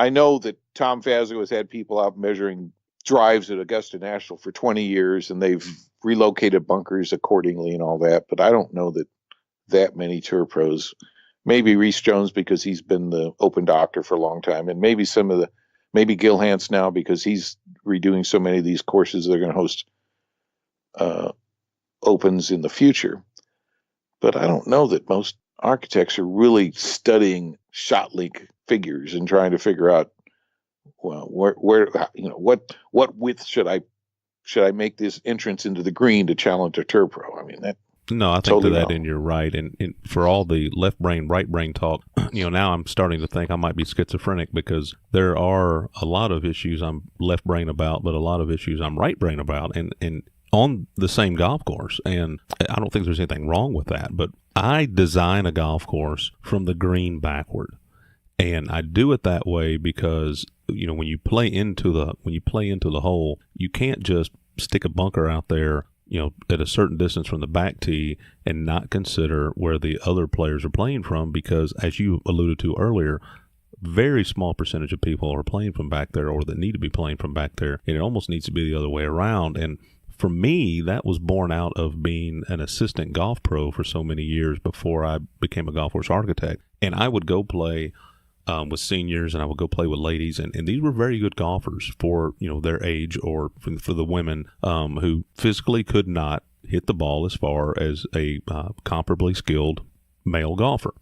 know that Tom Fazio has had people out measuring drives at Augusta National for 20 years, and they've relocated bunkers accordingly and all that. But I don't know that many tour pros. Maybe Reese Jones, because he's been the Open doctor for a long time, and maybe maybe Gil Hance now, because he's redoing so many of these courses. They're going to host Opens in the future. But I don't know that most architects are really studying shot link figures and trying to figure out, well, where what width should I make this entrance into the green to challenge a tour pro? I mean, that. No, I think totally to that, wrong. and you're right. And for all the left brain, right brain talk, now I'm starting to think I might be schizophrenic, because there are a lot of issues I'm left brain about, but a lot of issues I'm right brain about, and on the same golf course. And I don't think there's anything wrong with that, but I design a golf course from the green backward. And I do it that way because, when you play into the hole, you can't just stick a bunker out there, at a certain distance from the back tee and not consider where the other players are playing from, because, as you alluded to earlier, very small percentage of people are playing from back there, or that need to be playing from back there, and it almost needs to be the other way around. And for me, that was born out of being an assistant golf pro for so many years before I became a golf course architect. And I would go play with seniors, and I would go play with ladies, and these were very good golfers for their age, or for the women who physically could not hit the ball as far as a comparably skilled male golfer.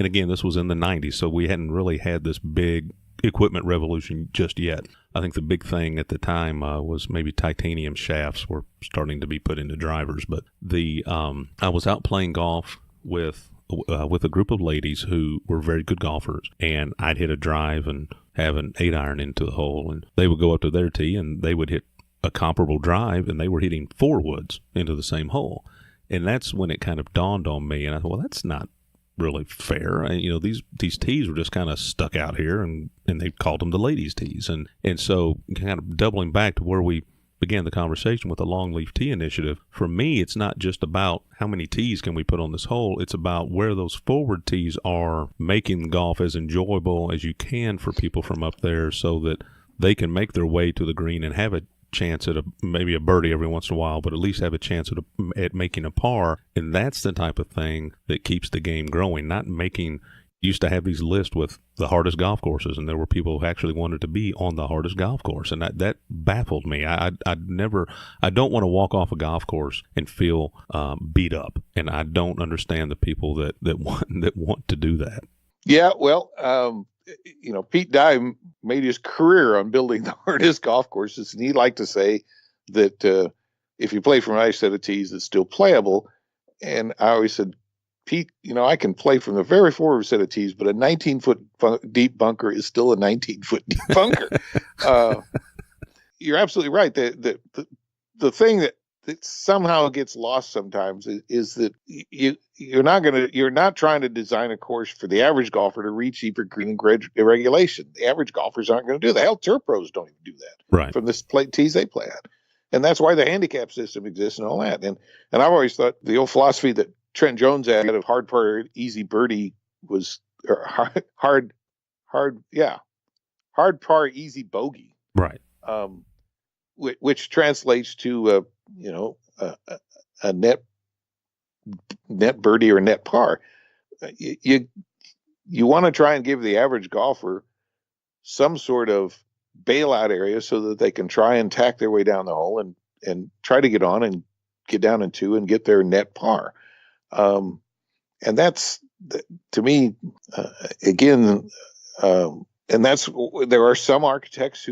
And again, this was in the 90s, so we hadn't really had this big equipment revolution just yet. I think the big thing at the time was maybe titanium shafts were starting to be put into drivers. But I was out playing golf with a group of ladies who were very good golfers, and I'd hit a drive and have an 8-iron into the hole, and they would go up to their tee and they would hit a comparable drive, and they were hitting 4 woods into the same hole. And that's when it kind of dawned on me, and I thought, well, that's not really fair. And, these tees were just kind of stuck out here, and they called them the ladies' tees. And so kind of doubling back to where we began the conversation with the Longleaf Tee Initiative, for me, it's not just about how many tees can we put on this hole. It's about where those forward tees are, making golf as enjoyable as you can for people from up there, so that they can make their way to the green and have a chance at maybe a birdie every once in a while, but at least have a chance at making a par. And that's the type of thing that keeps the game growing, not making. Used to have these lists with the hardest golf courses, and there were people who actually wanted to be on the hardest golf course, and that baffled me. I don't want to walk off a golf course and feel beat up, and I don't understand the people that want to do that. Yeah, well, Pete Dye made his career on building the hardest golf courses, and he liked to say that if you play from a nice set of tees, it's still playable. And I always said, Pete, I can play from the very forward set of tees, but a 19-foot deep bunker is still a 19-foot deep bunker. You're absolutely right. The thing that somehow gets lost sometimes is that you're not trying to design a course for the average golfer to reach deeper green regulation. The average golfers aren't going to do that. Hell, tour pros don't even do that. Right. From the tees they play at. And that's why the handicap system exists and all that. And I've always thought the old philosophy that Trent Jones ad of hard par easy birdie was or hard par easy bogey, Right. which translates to a net birdie or net par. You want to try and give the average golfer some sort of bailout area so that they can try and tack their way down the hole and try to get on and get down in two and get their net par. And that's, to me, again, and that's, there are some architects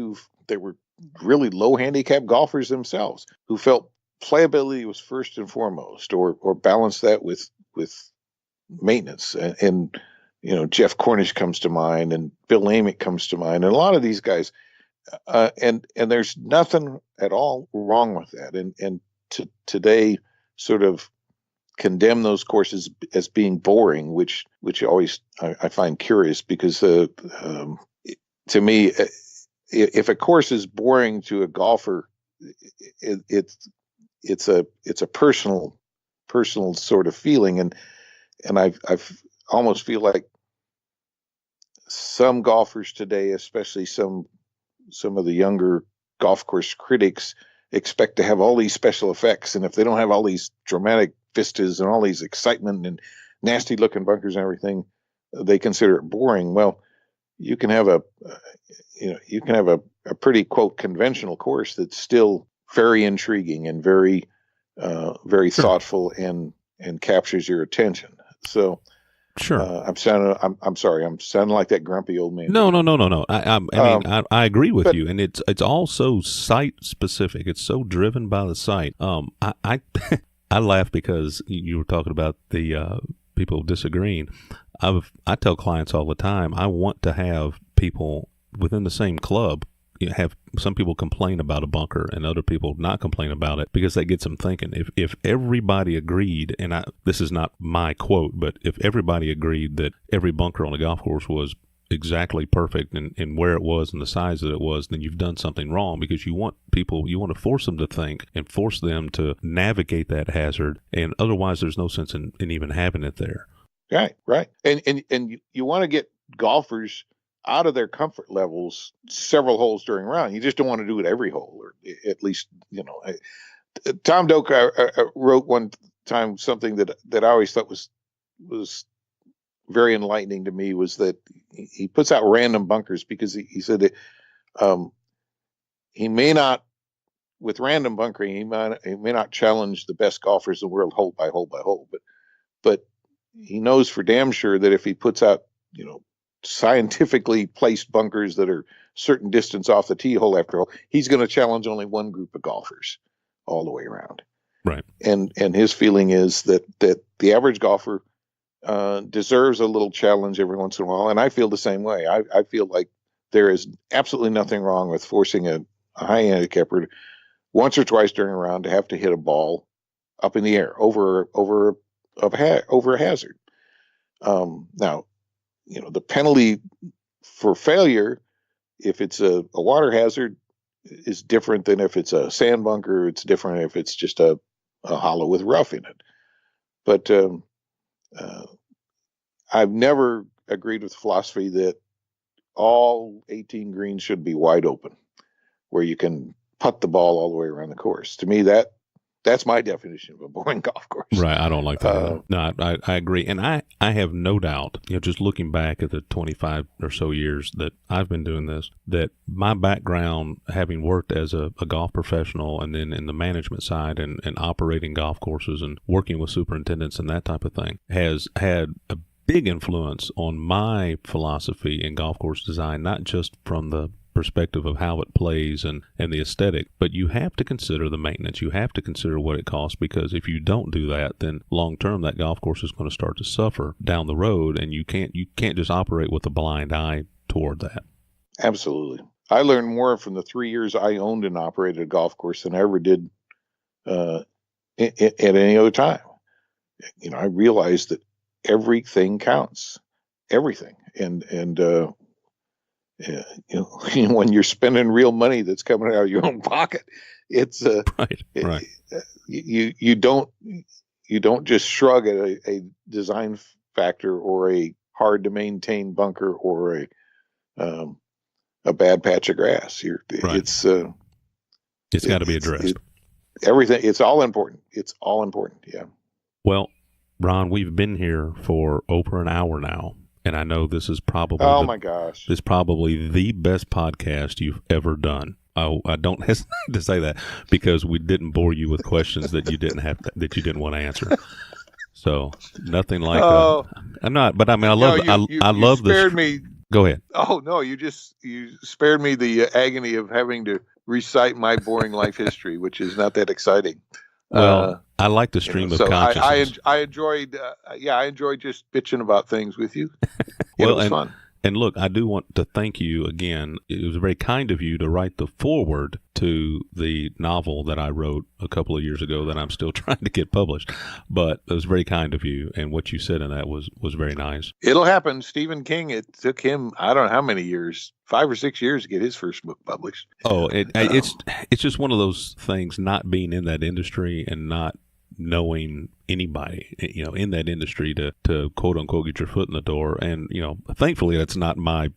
they were really low handicap golfers themselves who felt playability was first and foremost, or balance that with maintenance. And Jeff Cornish comes to mind, and Bill Amick comes to mind, and a lot of these guys, and there's nothing at all wrong with that. And today sort of condemn those courses as being boring, which always I find curious, because to me, if a course is boring to a golfer, it's a personal sort of feeling, and I've almost feel like some golfers today, especially some of the younger golf course critics, expect to have all these special effects, and if they don't have all these dramatic vistas and all these excitement and nasty looking bunkers and everything, they consider it boring. Well, you can have a pretty, quote, conventional course that's still very intriguing and very thoughtful and captures your attention. So sure. I'm sorry, I'm sounding like that grumpy old man. No. I agree with you, and it's also site specific. It's so driven by the site. I laugh because you were talking about the people disagreeing. I tell clients all the time, I want to have people within the same club have some people complain about a bunker and other people not complain about it, because that gets them thinking. If everybody agreed, and this is not my quote, but if everybody agreed that every bunker on a golf course was exactly perfect and where it was and the size that it was, then you've done something wrong, because you want to force them to think and force them to navigate that hazard, and otherwise there's no sense in even having it there. Right. And you want to get golfers out of their comfort levels several holes during a round. You just don't want to do it every hole, or at least, Tom Doak wrote one time something that I always thought was very enlightening to me, was that he puts out random bunkers because he said that he may not, with random bunkering, he may not challenge the best golfers in the world hole by hole by hole, but he knows for damn sure that if he puts out, scientifically placed bunkers that are certain distance off the tee hole after hole, he's going to challenge only one group of golfers all the way around. Right. And his feeling is that the average golfer deserves a little challenge every once in a while. And I feel the same way. I feel like there is absolutely nothing wrong with forcing a high handicapper once or twice during a round to have to hit a ball up in the air over a hazard. Now, the penalty for failure, if it's a water hazard, is different than if it's a sand bunker. It's different if it's just a hollow with rough in it. But I've never agreed with the philosophy that all 18 greens should be wide open, where you can putt the ball all the way around the course. To me, that's my definition of a boring golf course. Right. I don't like that either. No, I agree. And I have no doubt, just looking back at the 25 or so years that I've been doing this, that my background, having worked as a golf professional and then in the management side and operating golf courses and working with superintendents and that type of thing, has had a big influence on my philosophy in golf course design, not just from the perspective of how it plays and the aesthetic, but you have to consider the maintenance. You have to consider what it costs, because if you don't do that, then long term that golf course is going to start to suffer down the road, and you can't just operate with a blind eye toward that. Absolutely. I learned more from the 3 years I owned and operated a golf course than I ever did at any other time. I realized that everything counts, everything, and when you're spending real money that's coming out of your own pocket, it's right. You don't, you don't just shrug at a design factor or a hard to maintain bunker or a bad patch of grass. Right. It's got to be addressed. Everything. It's all important. It's all important. Yeah. Well, Ron, we've been here for over an hour now, and I know this is probably my gosh, this is probably the best podcast you've ever done. I don't hesitate to say that because we didn't bore you with questions that you didn't want to answer. So nothing like I'm not, but I mean, I love I love this. Spared me. Go ahead. Oh no, you spared me the agony of having to recite my boring life history, which is not that exciting. Well, I like the stream of consciousness. I enjoyed, I enjoyed just bitching about things with you. Well, it was fun. And look, I do want to thank you again. It was very kind of you to write the foreword to the novel that I wrote a couple of years ago that I'm still trying to get published. But it was very kind of you, and what you said in that was very nice. It'll happen. Stephen King, it took him, I don't know how many years, 5 or 6 years to get his first book published. Oh, it's just one of those things, not being in that industry and not knowing anybody, in that industry to quote unquote get your foot in the door. And, thankfully that's not my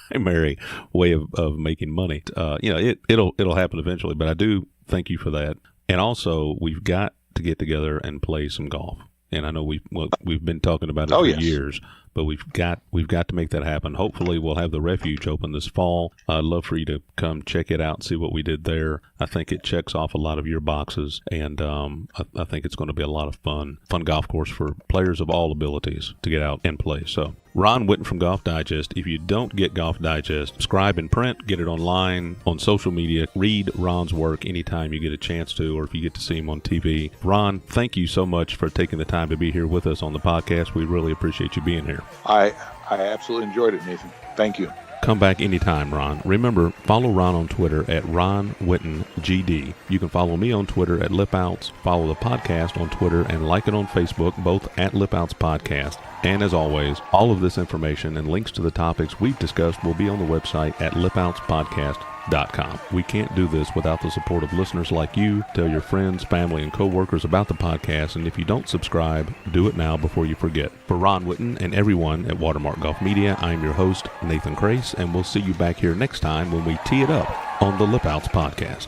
primary way of making money. It'll happen eventually, but I do thank you for that. And also we've got to get together and play some golf. And I know we've been talking about it for years, but we've got to make that happen. Hopefully we'll have the refuge open this fall. I'd love for you to come check it out and see what we did there. I think it checks off a lot of your boxes, and I think it's going to be a lot of fun golf course for players of all abilities to get out and play. So Ron Whitten from Golf Digest. If you don't get Golf Digest, subscribe in print, get it online, on social media. Read Ron's work anytime you get a chance to, or if you get to see him on TV. Ron, thank you so much for taking the time to be here with us on the podcast. We really appreciate you being here. I absolutely enjoyed it, Nathan. Thank you. Come back anytime, Ron. Remember, follow Ron on Twitter at Ron Whitten GD. You can follow me on Twitter at LipOuts, follow the podcast on Twitter, and like it on Facebook, both at LipOuts Podcast. And as always, all of this information and links to the topics we've discussed will be on the website at lipoutspodcast.com. We can't do this without the support of listeners like you. Tell your friends, family, and coworkers about the podcast, and if you don't subscribe, do it now before you forget. For Ron Whitten and everyone at Watermark Golf Media, I'm your host, Nathan Crace, and we'll see you back here next time when we tee it up on the LipOuts Podcast.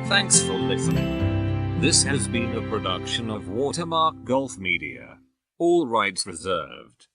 Thanks for listening. This has been a production of Watermark Golf Media. All rights reserved.